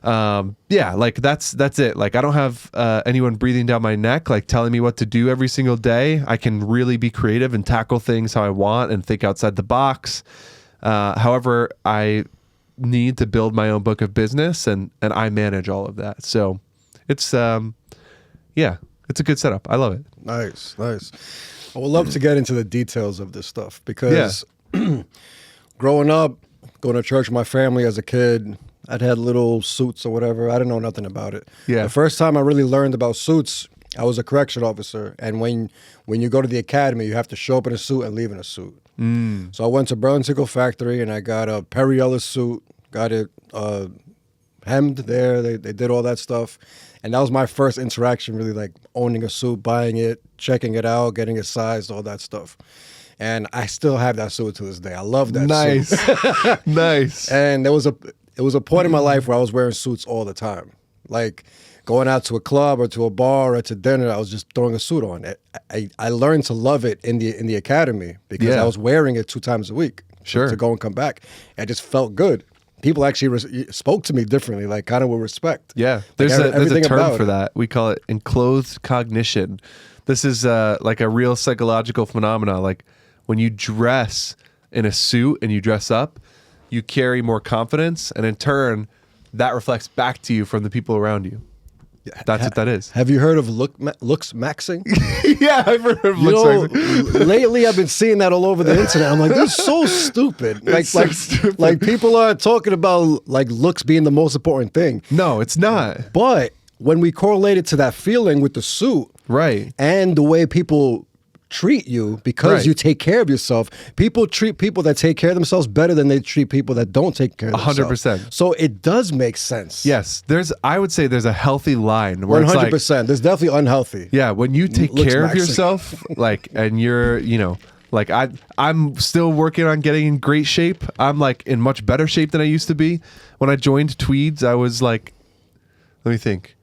yeah, like that's it. Like I don't have anyone breathing down my neck, like telling me what to do every single day. I can really be creative and tackle things how I want and think outside the box. However, I need to build my own book of business, and I manage all of that. So it's, yeah, it's a good setup. I love it. Nice. I would love to get into the details of this stuff because growing up, going to church with my family as a kid, I'd had little suits or whatever. I didn't know nothing about it. Yeah. The first time I really learned about suits, I was a correction officer. And when you go to the academy, you have to show up in a suit and leave in a suit. So I went to Burlington Factory and I got a Perry Ellis suit, got it hemmed there. They did all that stuff. And that was my first interaction, really, like owning a suit, buying it, checking it out, getting it sized, all that stuff. And I still have that suit to this day. I love that suit. Nice. And it was a point in my life where I was wearing suits all the time. Like going out to a club or to a bar or to dinner, I was just throwing a suit on. I learned to love it in the academy because I was wearing it 2 times a week to go and come back. I just felt good. People actually spoke to me differently, like kind of with respect. Yeah, there's a term for that. We call it enclosed cognition. This is like a real psychological phenomena. Like when you dress in a suit and you dress up, you carry more confidence, and in turn, that reflects back to you from the people around you. That's what that is. Have you heard of looks maxing? Yeah, I've heard of looks maxing. Lately I've been seeing that all over the internet. I'm like, this is so stupid. Like people are talking about like looks being the most important thing. No, it's not. But when we correlate it to that feeling with the suit, right, and the way people treat you because you take care of yourself, people treat people that take care of themselves better than they treat people that don't take care of themselves. 100%. So it does make sense. Yes, I would say there's a healthy line where 100%. It's like, there's definitely unhealthy. Yeah, when you take care of yourself, like, and you're, like I'm still working on getting in great shape. I'm like in much better shape than I used to be. When I joined Tweeds, I was like, let me think.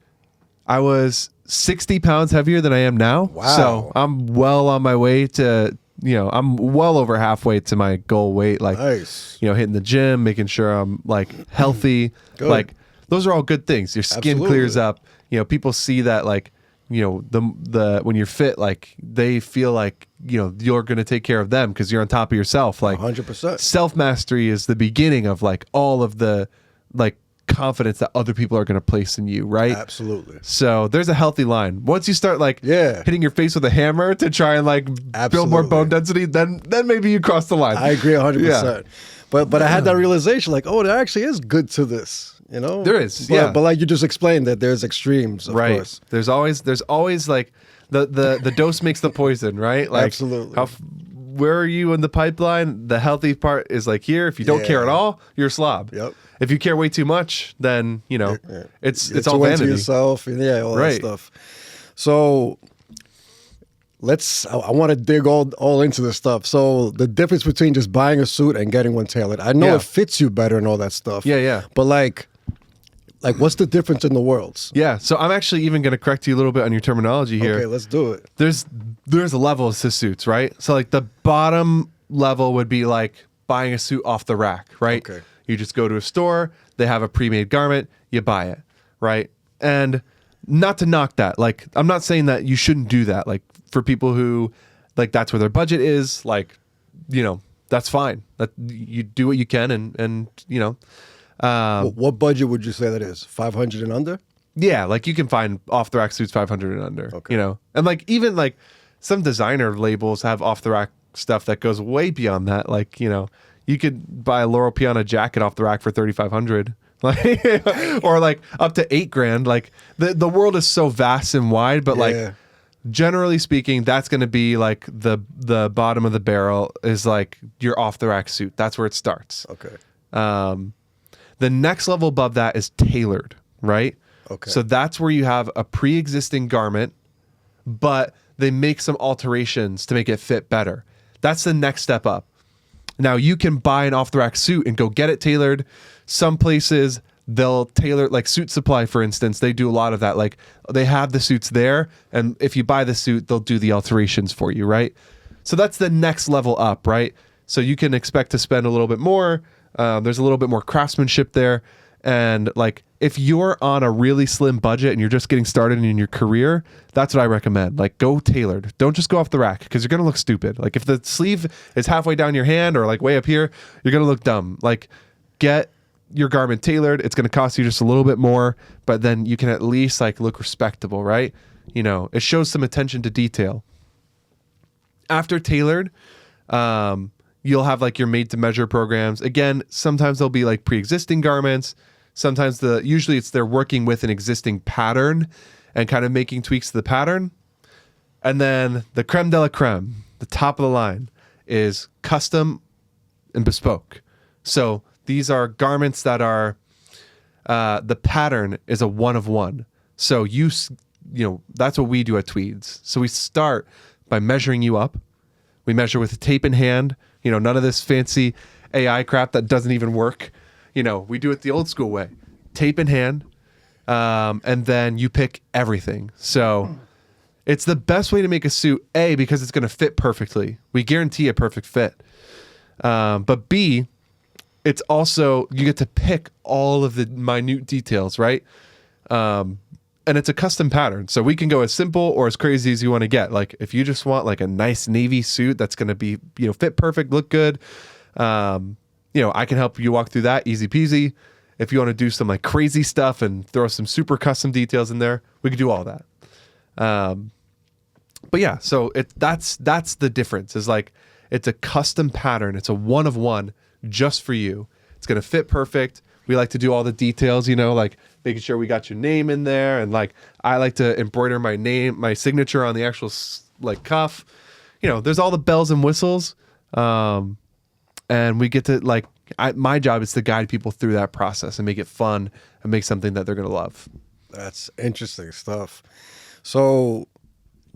I was 60 pounds heavier than I am now. Wow. So I'm well on my way to, I'm well over halfway to my goal weight. Like, nice. Hitting the gym, making sure I'm like healthy. Good. Like those are all good things. Your skin clears up. People see that like, the when you're fit, like they feel like, you're going to take care of them because you're on top of yourself. Like 100%. Self-mastery is the beginning of like all of the like confidence that other people are going to place in you, right? Absolutely. So there's a healthy line. Once you start like hitting your face with a hammer to try and like build more bone density, then maybe you cross the line. I agree 100%. Yeah. But I had that realization like, oh, there actually is good to this, There is, But like you just explained that there's extremes, of course. There's always like the dose makes the poison, right? Like absolutely. Where are you in the pipeline? The healthy part is like here. If you don't care at all, you're a slob. Yep. If you care way too much, then it's all vanity. Into yourself, and all that stuff. So I want to dig all into this stuff. So the difference between just buying a suit and getting one tailored. I know it fits you better and all that stuff. Yeah. But like what's the difference in the worlds? Yeah. So I'm actually even going to correct you a little bit on your terminology here. Okay, let's do it. There's levels to suits, right? So like the bottom level would be like buying a suit off the rack, right? Okay. You just go to a store, they have a pre-made garment, you buy it, right? And not to knock that, like I'm not saying that you shouldn't do that. Like for people who like that's where their budget is, like that's fine. That you do what you can, and what budget would you say that is? 500 and under? Yeah, like you can find off the rack suits 500 and under. Okay. And like even like some designer labels have off the rack stuff that goes way beyond that. Like you could buy a Laurel Piana jacket off the rack for $3,500, like, or like up to $8,000. Like the world is so vast and wide, but like generally speaking, that's going to be like the bottom of the barrel is like your off the rack suit. That's where it starts. Okay. The next level above that is tailored, right? Okay. So that's where you have a pre-existing garment, but they make some alterations to make it fit better. That's the next step up. Now you can buy an off-the-rack suit and go get it tailored. Some places they'll tailor, like Suit Supply, for instance, they do a lot of that. Like they have the suits there, and if you buy the suit, they'll do the alterations for you, right? So that's the next level up, right? So you can expect to spend a little bit more. There's a little bit more craftsmanship there. And like if you're on a really slim budget and you're just getting started in your career, that's what I recommend. Like go tailored. Don't just go off the rack because you're going to look stupid. Like if the sleeve is halfway down your hand or like way up here, you're going to look dumb. Like get your garment tailored. It's going to cost you just a little bit more, but then you can at least like look respectable, right? It shows some attention to detail. After tailored, you'll have like your made to measure programs. Again, sometimes they'll be like pre-existing garments. Sometimes usually they're working with an existing pattern and kind of making tweaks to the pattern. And then the creme de la creme, the top of the line, is custom and bespoke. So These are garments that are the pattern is a one of one. So you know, that's what we do at Tweeds. So we start by measuring you up. We measure with a tape in hand. You know, none of this fancy AI crap that doesn't even work. You know, we do it the old school way. Tape in hand, and then you pick everything. So it's the best way to make a suit, A, because it's going to fit perfectly. We guarantee a perfect fit. But B, it's also, you get to pick all of the minute details, right? And it's a custom pattern. So we can go as simple or as crazy as you want to get. Like if you just want like a nice navy suit that's going to be, you know, fit perfect, look good. You know, I can help you walk through that, easy peasy. If you want to do some like crazy stuff and throw some super custom details in there, we can do all that. But yeah, so that's the difference is like, it's a custom pattern. It's a one of one just for you. It's going to fit perfect. We like to do all the details, you know, like making sure we got your name in there. And like, I like to embroider my name, my signature on the actual like cuff, you know, there's all the bells and whistles. And we get to like, my job is to guide people through that process and make it fun and make something that they're going to love. That's interesting stuff. So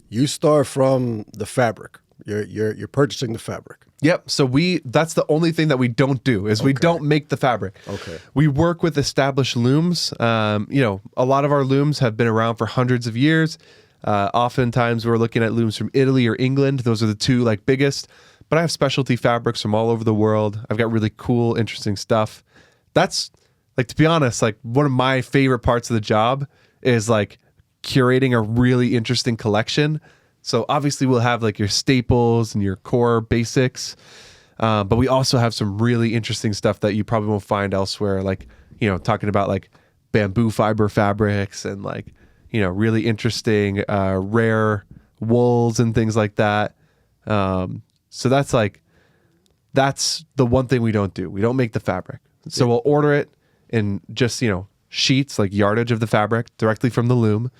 you start from the fabric. You're purchasing the fabric. Yep. So that's the only thing that we don't do is we don't make the fabric. Okay. We work with established looms. You know, a lot of our looms have been around for hundreds of years. Oftentimes we're looking at looms from Italy or England. Those are the two like biggest, but I have specialty fabrics from all over the world. I've got really cool, interesting stuff. That's like, to be honest, like one of my favorite parts of the job is like curating a really interesting collection. So obviously we'll have like your staples and your core basics, but we also have some really interesting stuff that you probably won't find elsewhere. Like, you know, talking about like bamboo fiber fabrics and like, you know, really interesting rare wools and things like that. So that's the one thing we don't do. We don't make the fabric. So we'll order it in just, you know, sheets, like yardage of the fabric directly from the loom.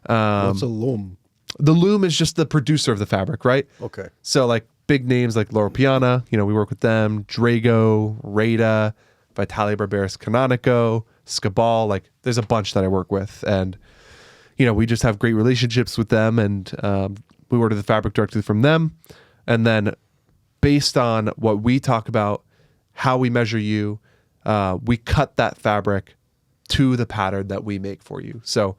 What's a loom? The loom is just the producer of the fabric, right? Okay. So like big names like Loro Piana, you know, we work with them, Drago, Rada, Vitalia Barberis Canonico, Scabal, like there's a bunch that I work with. And, you know, we just have great relationships with them and we order the fabric directly from them. And then based on what we talk about, how we measure you, we cut that fabric to the pattern that we make for you. So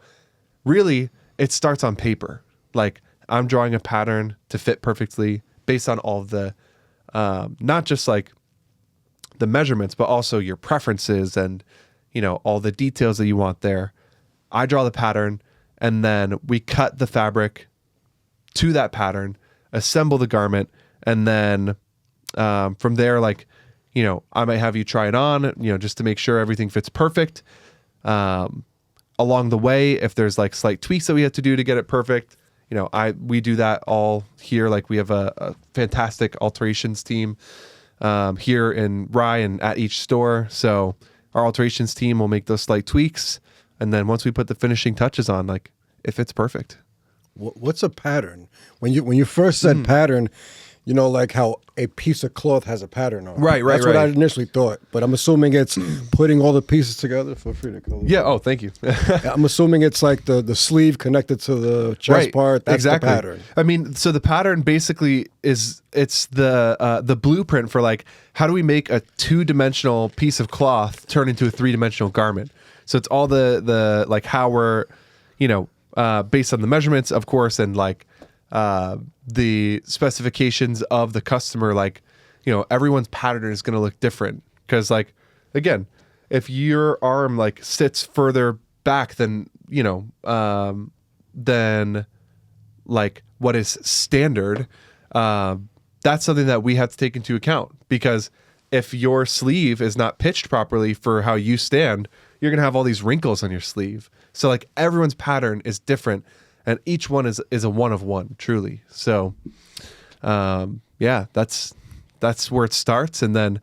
really it starts on paper. Like I'm drawing a pattern to fit perfectly based on all of the, not just like the measurements, but also your preferences and, you know, all the details that you want there. I draw the pattern and then we cut the fabric to that pattern, assemble the garment. And then from there, like, you know, I might have you try it on, you know, just to make sure everything fits perfect. Along the way, if there's like slight tweaks that we have to do to get it perfect, you know, we do that all here. Like we have a fantastic alterations team here in Rye and at each store. So our alterations team will make those slight tweaks. And then once we put the finishing touches on, like it fits perfect. What's a pattern? When you first said pattern, you know, like how a piece of cloth has a pattern on it. Right. That's what I initially thought. But I'm assuming it's putting all the pieces together. Feel free to color. Yeah. Oh, thank you. I'm assuming it's like the sleeve connected to the chest part. That's exactly the pattern. I mean, so the pattern basically it's the blueprint for like, how do we make a 2-dimensional piece of cloth turn into a 3-dimensional garment? So it's all the like how we're, you know, based on the measurements, of course, and like, the specifications of the customer, like, you know, everyone's pattern is going to look different. Cause like, again, if your arm like sits further back than, you know, than like what is standard, that's something that we have to take into account because if your sleeve is not pitched properly for how you stand, you're going to have all these wrinkles on your sleeve. So like everyone's pattern is different. And each one is a one of one, truly. So, yeah, that's where it starts. And then,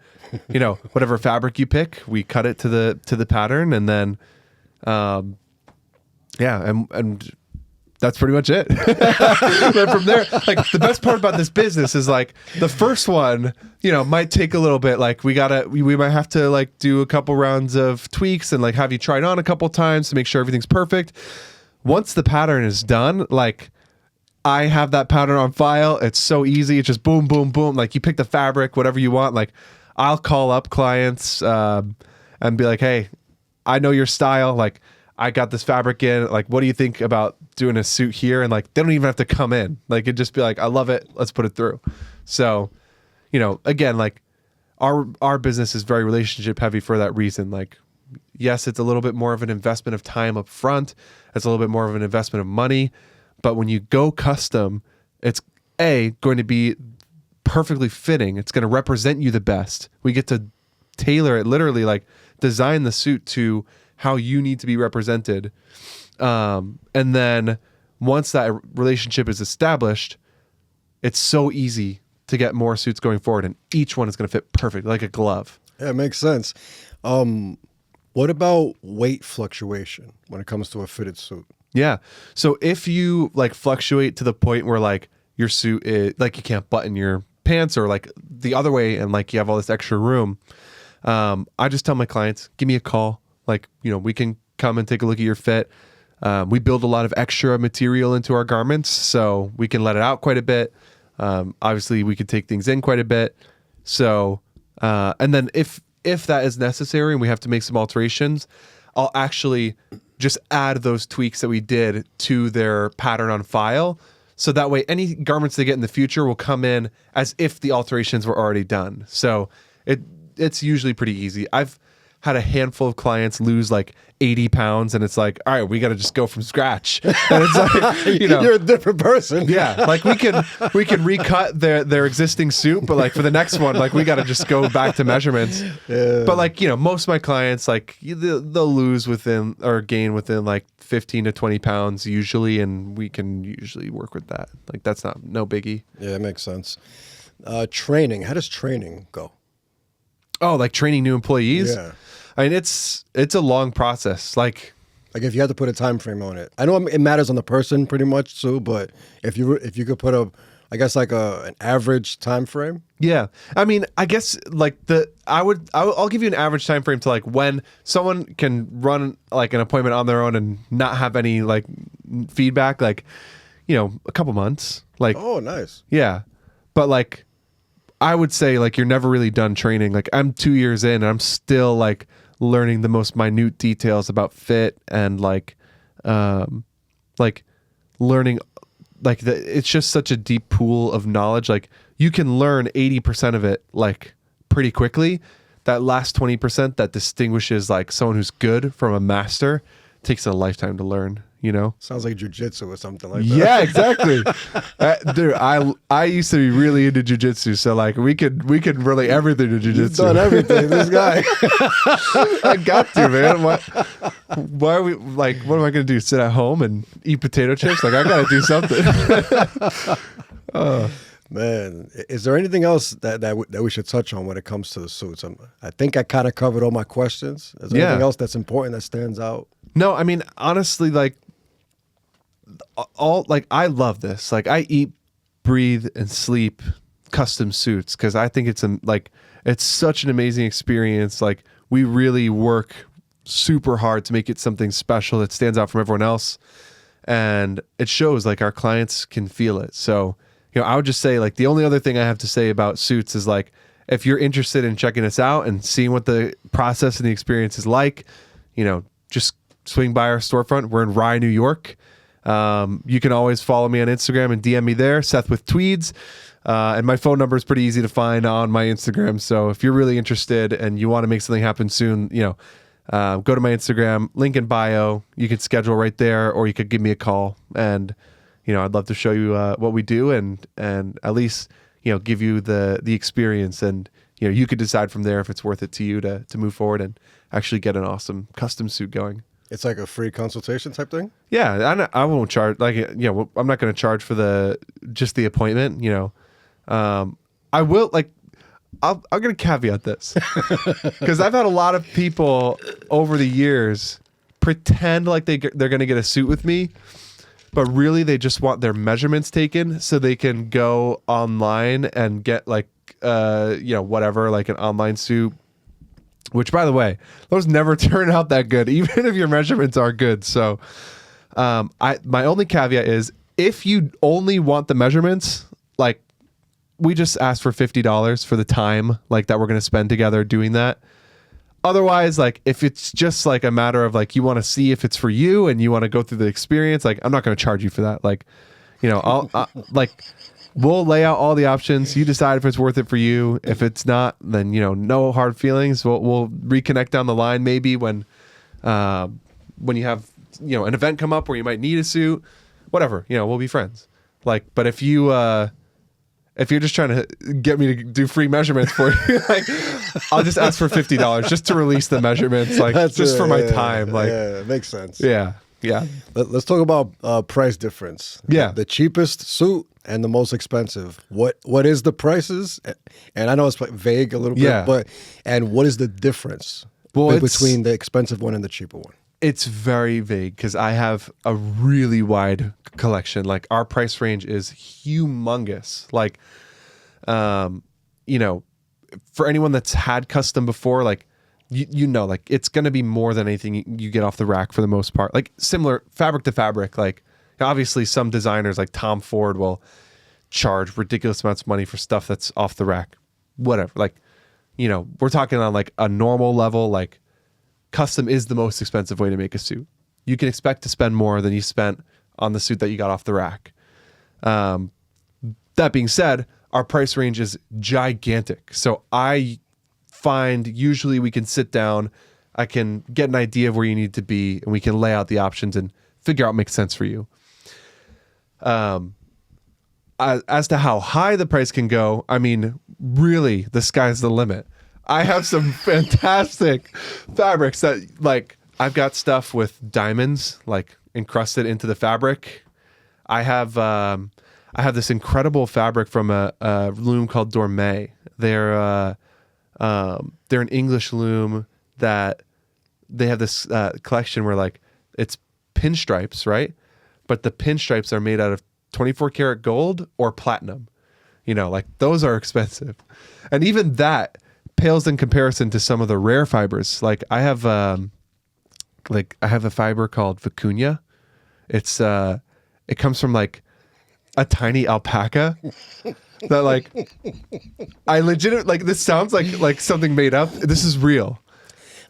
you know, whatever fabric you pick, we cut it to the pattern, and then, yeah, and that's pretty much it. Then from there, like the best part about this business is like the first one, you know, might take a little bit. Like we might have to like do a couple rounds of tweaks and like have you try it on a couple times to make sure everything's perfect. Once the pattern is done, like I have that pattern on file. It's so easy. It's just boom, boom, boom. Like you pick the fabric, whatever you want. Like I'll call up clients and be like, hey, I know your style. Like I got this fabric in. Like, what do you think about doing a suit here? And like, they don't even have to come in. Like, it'd just be like, I love it. Let's put it through. So, you know, again, like our business is very relationship heavy for that reason. Like, yes, it's a little bit more of an investment of time up front. It's a little bit more of an investment of money. But when you go custom, it's going to be perfectly fitting. It's going to represent you the best. We get to tailor it, literally like design the suit to how you need to be represented. And then once that relationship is established, it's so easy to get more suits going forward, and each one is going to fit perfect, like a glove. Yeah, it makes sense. What about weight fluctuation when it comes to a fitted suit? Yeah. So if you like fluctuate to the point where like your suit is like you can't button your pants or like the other way and like you have all this extra room, I just tell my clients, give me a call. Like, you know, we can come and take a look at your fit. We build a lot of extra material into our garments, so we can let it out quite a bit. Obviously, we could take things in quite a bit. So, and then if that is necessary and we have to make some alterations, I'll actually just add those tweaks that we did to their pattern on file. So that way, any garments they get in the future will come in as if the alterations were already done. So it's usually pretty easy. I've had a handful of clients lose like 80 pounds and it's like, all right, we got to just go from scratch. And it's like, you know, you're a different person. Yeah. Like we can recut their existing suit, but like for the next one, like we got to just go back to measurements. Yeah. But like, you know, most of my clients, like they'll lose within or gain within like 15 to 20 pounds usually. And we can usually work with that. Like that's no biggie. Yeah, it makes sense. Training. How does training go? Oh, like training new employees? Yeah. I mean, it's a long process. Like if you had to put a time frame on it, I know it matters on the person pretty much too. But if you could put an average time frame. Yeah, I mean, I guess like I'll give you an average time frame to like when someone can run like an appointment on their own and not have any like feedback. Like, you know, a couple months. Like, oh, nice. Yeah, but like I would say like you're never really done training. Like I'm 2 years in and I'm still like learning the most minute details about fit and like learning like it's just such a deep pool of knowledge. Like you can learn 80% of it like pretty quickly. That last 20% that distinguishes like someone who's good from a master takes a lifetime to learn. You know, sounds like jujitsu or something like that. Yeah, exactly. Dude, I used to be really into jujitsu, so like we could relate everything to jujitsu. You've done everything, this guy. I got to, man. Why are we like? What am I gonna do? Sit at home and eat potato chips? Like I gotta do something. Man, is there anything else that we should touch on when it comes to the suits? I think I kind of covered all my questions. Is there anything else that's important that stands out? No, I mean honestly, like I love this. Like I eat, breathe, and sleep custom suits because I think it's such an amazing experience. Like we really work super hard to make it something special that stands out from everyone else, and it shows. Like our clients can feel it. So, you know, I would just say like the only other thing I have to say about suits is like if you're interested in checking us out and seeing what the process and the experience is like, you know, just swing by our storefront. We're in Rye, New York. You can always follow me on Instagram and DM me there, Seth with Tweeds. And my phone number is pretty easy to find on my Instagram. So if you're really interested and you want to make something happen soon, you know, go to my Instagram, link in bio. You can schedule right there, or you could give me a call. And, you know, I'd love to show you what we do and at least, you know, give you the experience. And, you know, you could decide from there if it's worth it to you to move forward and actually get an awesome custom suit going. It's like a free consultation type thing? Yeah, I won't charge. Like, you know, I'm not going to charge for just the appointment, you know. I will, like, I'm going to caveat this. Because I've had a lot of people over the years pretend like they're going to get a suit with me. but really they just want their measurements taken so they can go online and get like, whatever, like an online suit, which by the way, those never turn out that good, even if your measurements are good. So my only caveat is if you only want the measurements, like we just ask for $50 for the time like that we're going to spend together doing that. Otherwise, like if it's just like a matter of like you want to see if it's for you and you want to go through the experience, like I'm not going to charge you for that. Like, I'll like we'll lay out all the options. You decide if it's worth it for you. If it's not, then no hard feelings. We'll reconnect down the line maybe when you have an event come up where you might need a suit, whatever. We'll be friends. Like, but if you're just trying to get me to do free measurements for you, like I'll just ask for $50 just to release the measurements, like for my time. Like, it makes sense. Yeah. Let's talk about price difference. Yeah, the cheapest suit and the most expensive. What is the prices? And I know it's vague a little bit, but what is the difference between the expensive one and the cheaper one? It's very vague because I have a really wide collection. Like our price range is humongous. Like, for anyone that's had custom before, like, like it's going to be more than anything you get off the rack for the most part. Like similar fabric to fabric. Like obviously some designers like Tom Ford will charge ridiculous amounts of money for stuff that's off the rack, whatever. Like, we're talking on like a normal level, like custom is the most expensive way to make a suit. You can expect to spend more than you spent on the suit that you got off the rack. That being said, our price range is gigantic. So I find usually we can sit down, I can get an idea of where you need to be, and we can lay out the options and figure out what makes sense for you. As to how high the price can go, I mean, really, the sky's the limit. I have some fantastic fabrics that, like, I've got stuff with diamonds, like, encrusted into the fabric. I have this incredible fabric from a loom called Dorme. They're an English loom that they have this collection where, like, it's pinstripes, right? But the pinstripes are made out of 24 karat gold or platinum. Like those are expensive. And even that pales in comparison to some of the rare fibers. Like I have a fiber called vicuña. It's it comes from like a tiny alpaca that like I legit like this sounds like something made up. This is real.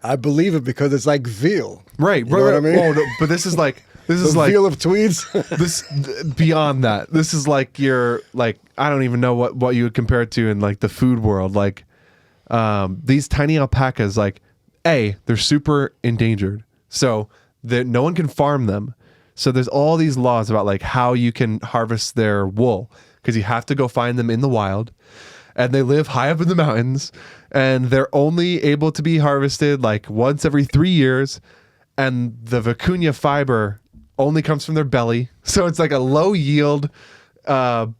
I believe it because it's like veal. Right. You know what I mean? Oh, no, but this is like veal of tweeds. This beyond that. This is like your like I don't even know what you would compare it to in like the food world. Like these tiny alpacas, like they're super endangered, so that no one can farm them. So there's all these laws about like how you can harvest their wool because you have to go find them in the wild, and they live high up in the mountains, and they're only able to be harvested like once every 3 years, and the vicuña fiber only comes from their belly, so it's like a low yield, but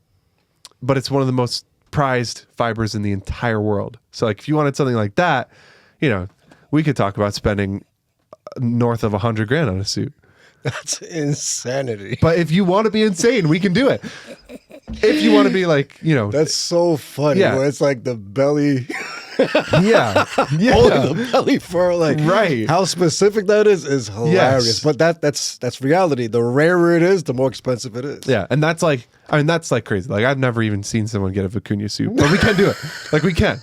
it's one of the most prized fibers in the entire world. So like if you wanted something like that, we could talk about spending north of $100,000 on a suit. That's insanity. But if you want to be insane, we can do it. If you want to be like, that's so funny. Yeah. Where it's like the belly. yeah. Only the belly fur, like right. How specific that is hilarious. Yes. But that's reality. The rarer it is, the more expensive it is. Yeah, and that's like crazy. Like I've never even seen someone get a vicuña suit, but we can do it. Like we can.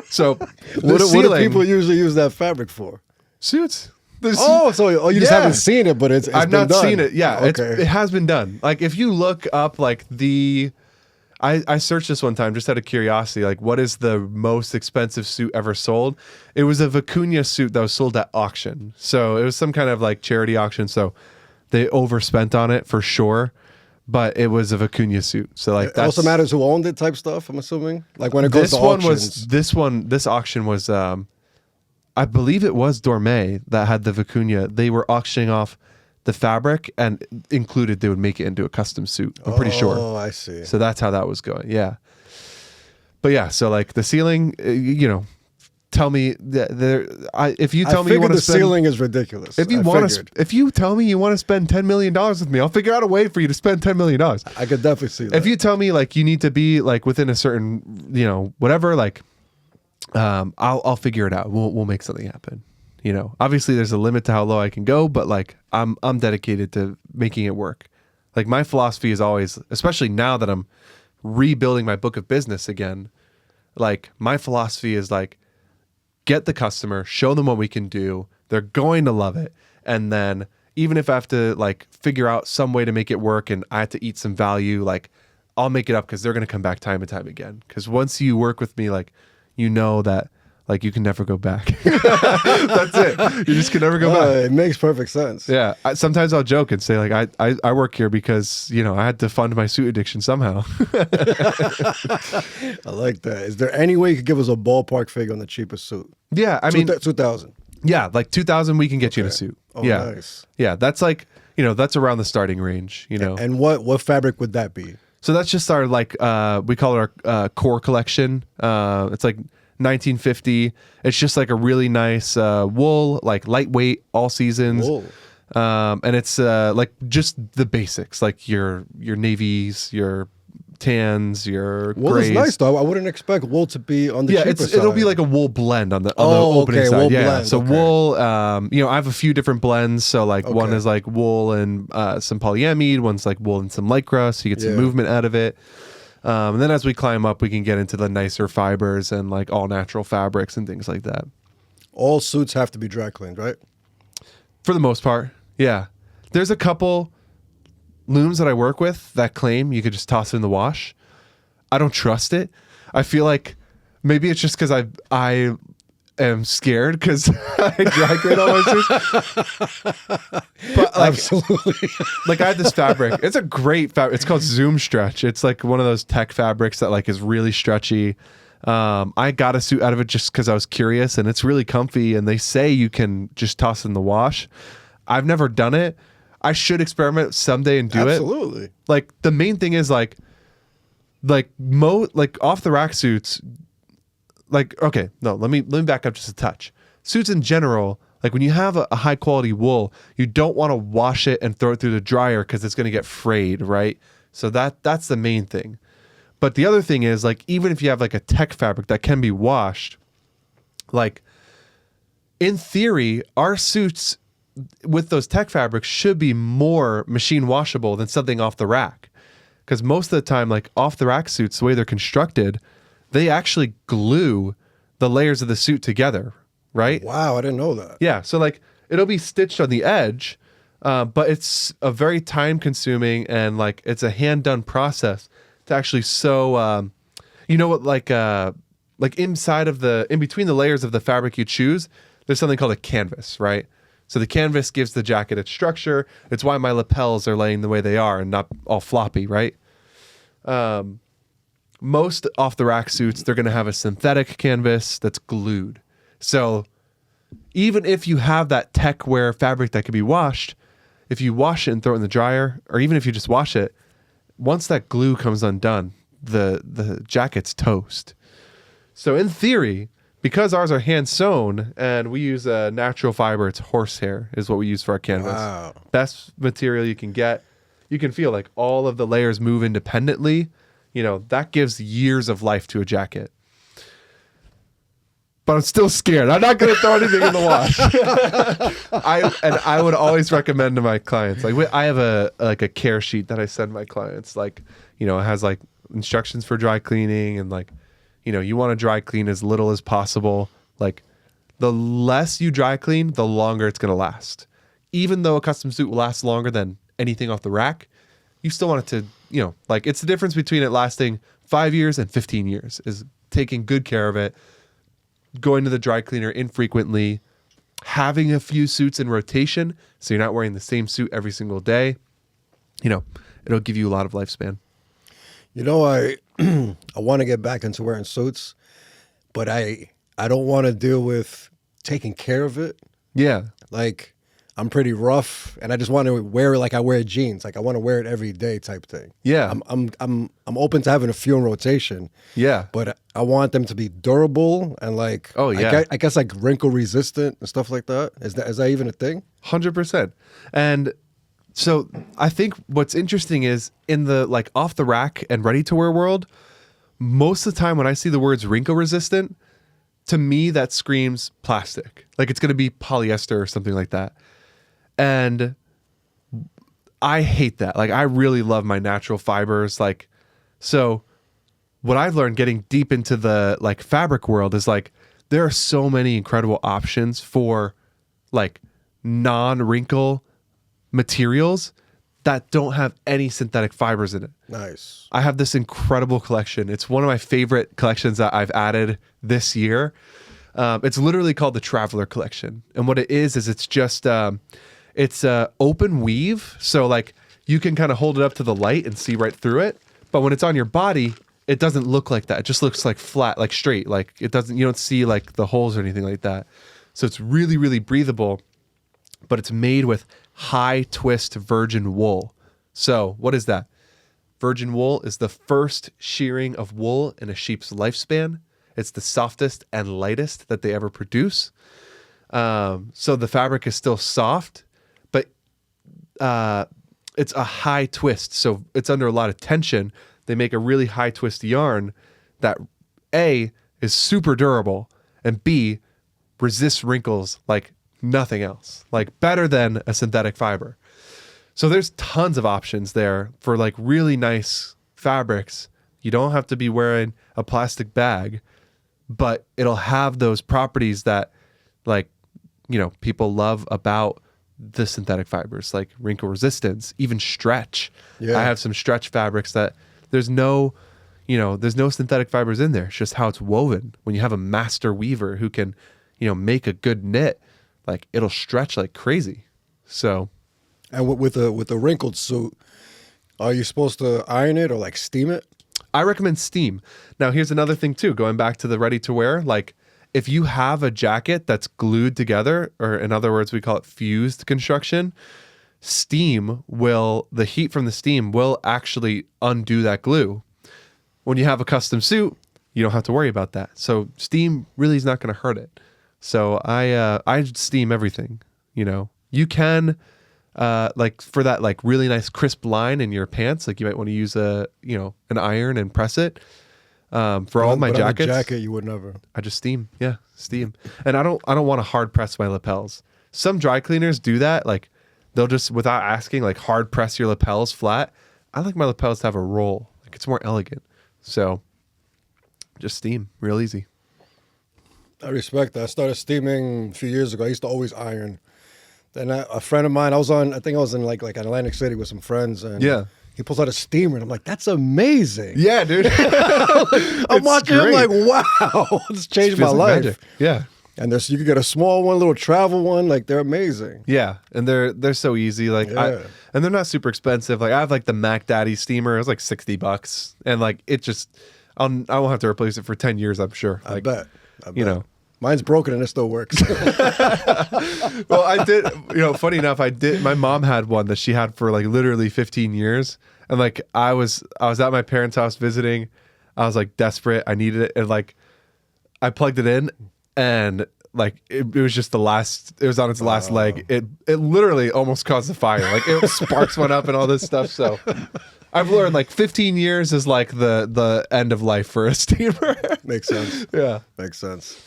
So what do people usually use that fabric for? Suits. You just haven't seen it, but I've not done. seen it. Yeah, okay. It has been done. Like if you look up like I searched this one time just out of curiosity, like what is the most expensive suit ever sold? It was a vicuña suit that was sold at auction. So it was some kind of like charity auction. So they overspent on it for sure, but it was a vicuña suit. So like that also matters who owned it type stuff, I'm assuming. Like when it goes to auctions. This auction was I believe it was Dorme that had the vicuña. They were auctioning off the fabric and included they would make it into a custom suit. I'm pretty sure. Oh, I see. So that's how that was going. Yeah. But yeah, so like the ceiling, tell me if you I tell me you figured want to the spend ceiling is ridiculous. if you I want to figured. if you tell me you want to spend $10 million with me, I'll figure out a way for you to spend $10 million. I could definitely see that. If you tell me like you need to be like within a certain, whatever, like, I'll figure it out. We'll make something happen. Obviously there's a limit to how low I can go, but like I'm dedicated to making it work. Like my philosophy is always, especially now that I'm rebuilding my book of business again, like my philosophy is like, get the customer, show them what we can do. They're going to love it. And then even if I have to like figure out some way to make it work and I have to eat some value, like I'll make it up because they're going to come back time and time again. Because once you work with me, like, that like you can never go back. That's it. You just can never go back. It makes perfect sense. Yeah. Sometimes I'll joke and say like, I work here because, I had to fund my suit addiction somehow. I like that. Is there any way you could give us a ballpark figure on the cheapest suit? Yeah. I mean, 2,000. yeah, like 2,000, we can get you in a suit. Oh, yeah. nice. Yeah. That's like, that's around the starting range, And what fabric would that be? So that's just our like we call it our core collection. It's like 1950. It's just like a really nice wool, like lightweight, all seasons. Wool. And it's like just the basics, like your navies, your tans, your Wool grays. is nice though. I wouldn't expect wool to be on the cheaper side. It'll be like a wool blend on the opening side. Wool yeah. blend. So okay. wool, I have a few different blends. So like one is like wool and some polyamide. One's like wool and some lycra, so you get some movement out of it. And then as we climb up, we can get into the nicer fibers and like all natural fabrics and things like that. All suits have to be dry cleaned, right? For the most part, yeah. There's a couple looms that I work with that claim you could just toss it in the wash. I don't trust it. I feel like maybe it's just because I am scared because I dry clean all my suits. But like, Absolutely. like I had this fabric. It's a great fabric. It's called Zoom Stretch. It's like one of those tech fabrics that like is really stretchy. I got a suit out of it just because I was curious, and it's really comfy. And they say you can just toss it in the wash. I've never done it. I should experiment someday and do it. Absolutely. Like the main thing is like off the rack suits. Like, okay, no, let me back up just a touch. Suits in general, like when you have a high quality wool, you don't want to wash it and throw it through the dryer because it's going to get frayed, right? So that's the main thing. But the other thing is like, even if you have like a tech fabric that can be washed, like in theory, our suits with those tech fabrics should be more machine washable than something off the rack. Because most of the time, like off the rack suits, the way they're constructed, they actually glue the layers of the suit together, right? Wow, I didn't know that. Yeah, so like it'll be stitched on the edge, but it's a very time consuming and like it's a hand done process to actually sew. Like inside of in between the layers of the fabric you choose, there's something called a canvas, right? So the canvas gives the jacket its structure. It's why my lapels are laying the way they are and not all floppy, right? Most off the rack suits, they're going to have a synthetic canvas that's glued. So even if you have that tech wear fabric that can be washed, if you wash it and throw it in the dryer, or even if you just wash it, once that glue comes undone, the jacket's toast. So in theory, because ours are hand sewn and we use a natural fiber, it's horsehair is what we use for our canvas. Wow. Best material you can get. You can feel like all of the layers move independently. That gives years of life to a jacket. But I'm still scared. I'm not going to throw anything in the wash. I would always recommend to my clients, like I have a care sheet that I send my clients, like, it has like instructions for dry cleaning and like, you want to dry clean as little as possible. Like the less you dry clean, the longer it's going to last. Even though a custom suit will last longer than anything off the rack, you still want it to, like it's the difference between it lasting 5 years and 15 years is taking good care of it, going to the dry cleaner infrequently, having a few suits in rotation so you're not wearing the same suit every single day. It'll give you a lot of lifespan. I want to get back into wearing suits, but I don't want to deal with taking care of it. Yeah. Like I'm pretty rough, and I just want to wear it like I wear jeans. Like I want to wear it every day, type thing. Yeah. I'm open to having a few in rotation. Yeah. But I want them to be durable and like. Oh, yeah. I guess like wrinkle resistant and stuff like that. Is that even a thing? 100%. And so I think what's interesting is in the like off the rack and ready to wear world, most of the time when I see the words wrinkle resistant, to me that screams plastic. Like it's going to be polyester or something like that. And I hate that. Like I really love my natural fibers. Like, so what I've learned getting deep into the like fabric world is like, there are so many incredible options for like non-wrinkle materials that don't have any synthetic fibers in it. Nice. I have this incredible collection. It's one of my favorite collections that I've added this year. It's literally called the Traveler Collection. And what it is it's just, it's open weave. So like you can kind of hold it up to the light and see right through it. But when it's on your body, it doesn't look like that. It just looks like flat, like straight. Like it doesn't, you don't see like the holes or anything like that. So it's really, really breathable, but it's made with high twist virgin wool. So what is that? Virgin wool is the first shearing of wool in a sheep's lifespan. It's the softest and lightest that they ever produce. So the fabric is still soft, but it's a high twist. So it's under a lot of tension. They make a really high twist yarn that A, is super durable, and B, resists wrinkles like nothing else, like better than a synthetic fiber. So there's tons of options there for like really nice fabrics. You don't have to be wearing a plastic bag, but it'll have those properties that like, you know, people love about the synthetic fibers, like wrinkle resistance, even stretch. Yeah. I have some stretch fabrics that there's no synthetic fibers in there. It's just how it's woven. When you have a master weaver who can, make a good knit, like it'll stretch like crazy. So, and with a wrinkled suit, are you supposed to iron it or like steam it? I recommend steam. Now, here's another thing too, going back to the ready to wear, like if you have a jacket that's glued together, or in other words, we call it fused construction, the heat from the steam will actually undo that glue. When you have a custom suit, you don't have to worry about that. So steam really is not going to hurt it. So I steam everything. You can like for that like really nice crisp line in your pants, like you might want to use an iron and press it. For all my jackets, jacket you would never. I just steam. Yeah, steam. And I don't want to hard press my lapels. Some dry cleaners do that. Like they'll just, without asking, like hard press your lapels flat. I like my lapels to have a roll. Like it's more elegant. So just steam, real easy. I respect that. I started steaming a few years ago. I used to always iron. Then a friend of mine, I think I was in like Atlantic City with some friends, and yeah, he pulls out a steamer, and I'm like, that's amazing. Yeah, dude. I'm watching him like, wow, it's changed my life. Magic. Yeah. And you could get a small one, little travel one, like they're amazing. Yeah, and they're so easy. Like and they're not super expensive. Like I have like the Mac Daddy steamer. It was like $60, and like it just, I won't have to replace it for 10 years. I'm sure. Like, I bet. Mine's broken and it still works. Well, I did, funny enough, my mom had one that she had for like literally 15 years. And like, I was at my parents' house visiting. I was like desperate. I needed it. And like, I plugged it in and like, it was just it was on its last leg. It literally almost caused a fire. Like sparks went up and all this stuff. So I've learned like 15 years is like the end of life for a steamer. Makes sense. Yeah. Makes sense.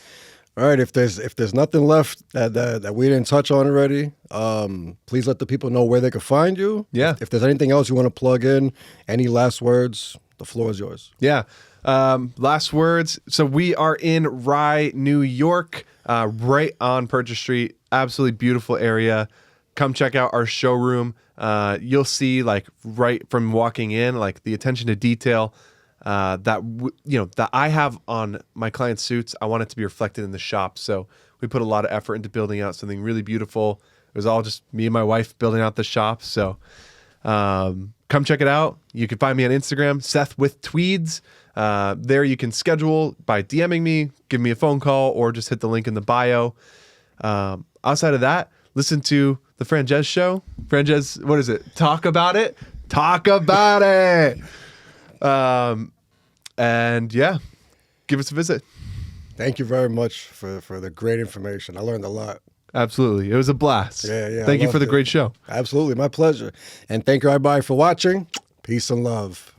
All right, if there's nothing left that we didn't touch on already, please let the people know where they can find you. Yeah. If there's anything else you want to plug in, any last words, the floor is yours. Yeah. Last words. So we are in Rye, New York, right on Purchase Street. Absolutely beautiful area. Come check out our showroom. You'll see like right from walking in, like the attention to detail that I have on my clients' suits. I want it to be reflected in the shop. So we put a lot of effort into building out something really beautiful. It was all just me and my wife building out the shop. So come check it out. You can find me on Instagram, Seth with Tweeds. There you can schedule by DMing me, give me a phone call, or just hit the link in the bio. Outside of that, listen to the Franjez show. Franjez, what is it? Talk about it. Talk about it. And yeah, give us a visit. Thank you very much for the great information. I learned a lot. Absolutely. It was a blast. Yeah. Thank I you for the loved it. great show. Absolutely. My pleasure. And thank you, everybody, for watching. Peace and love.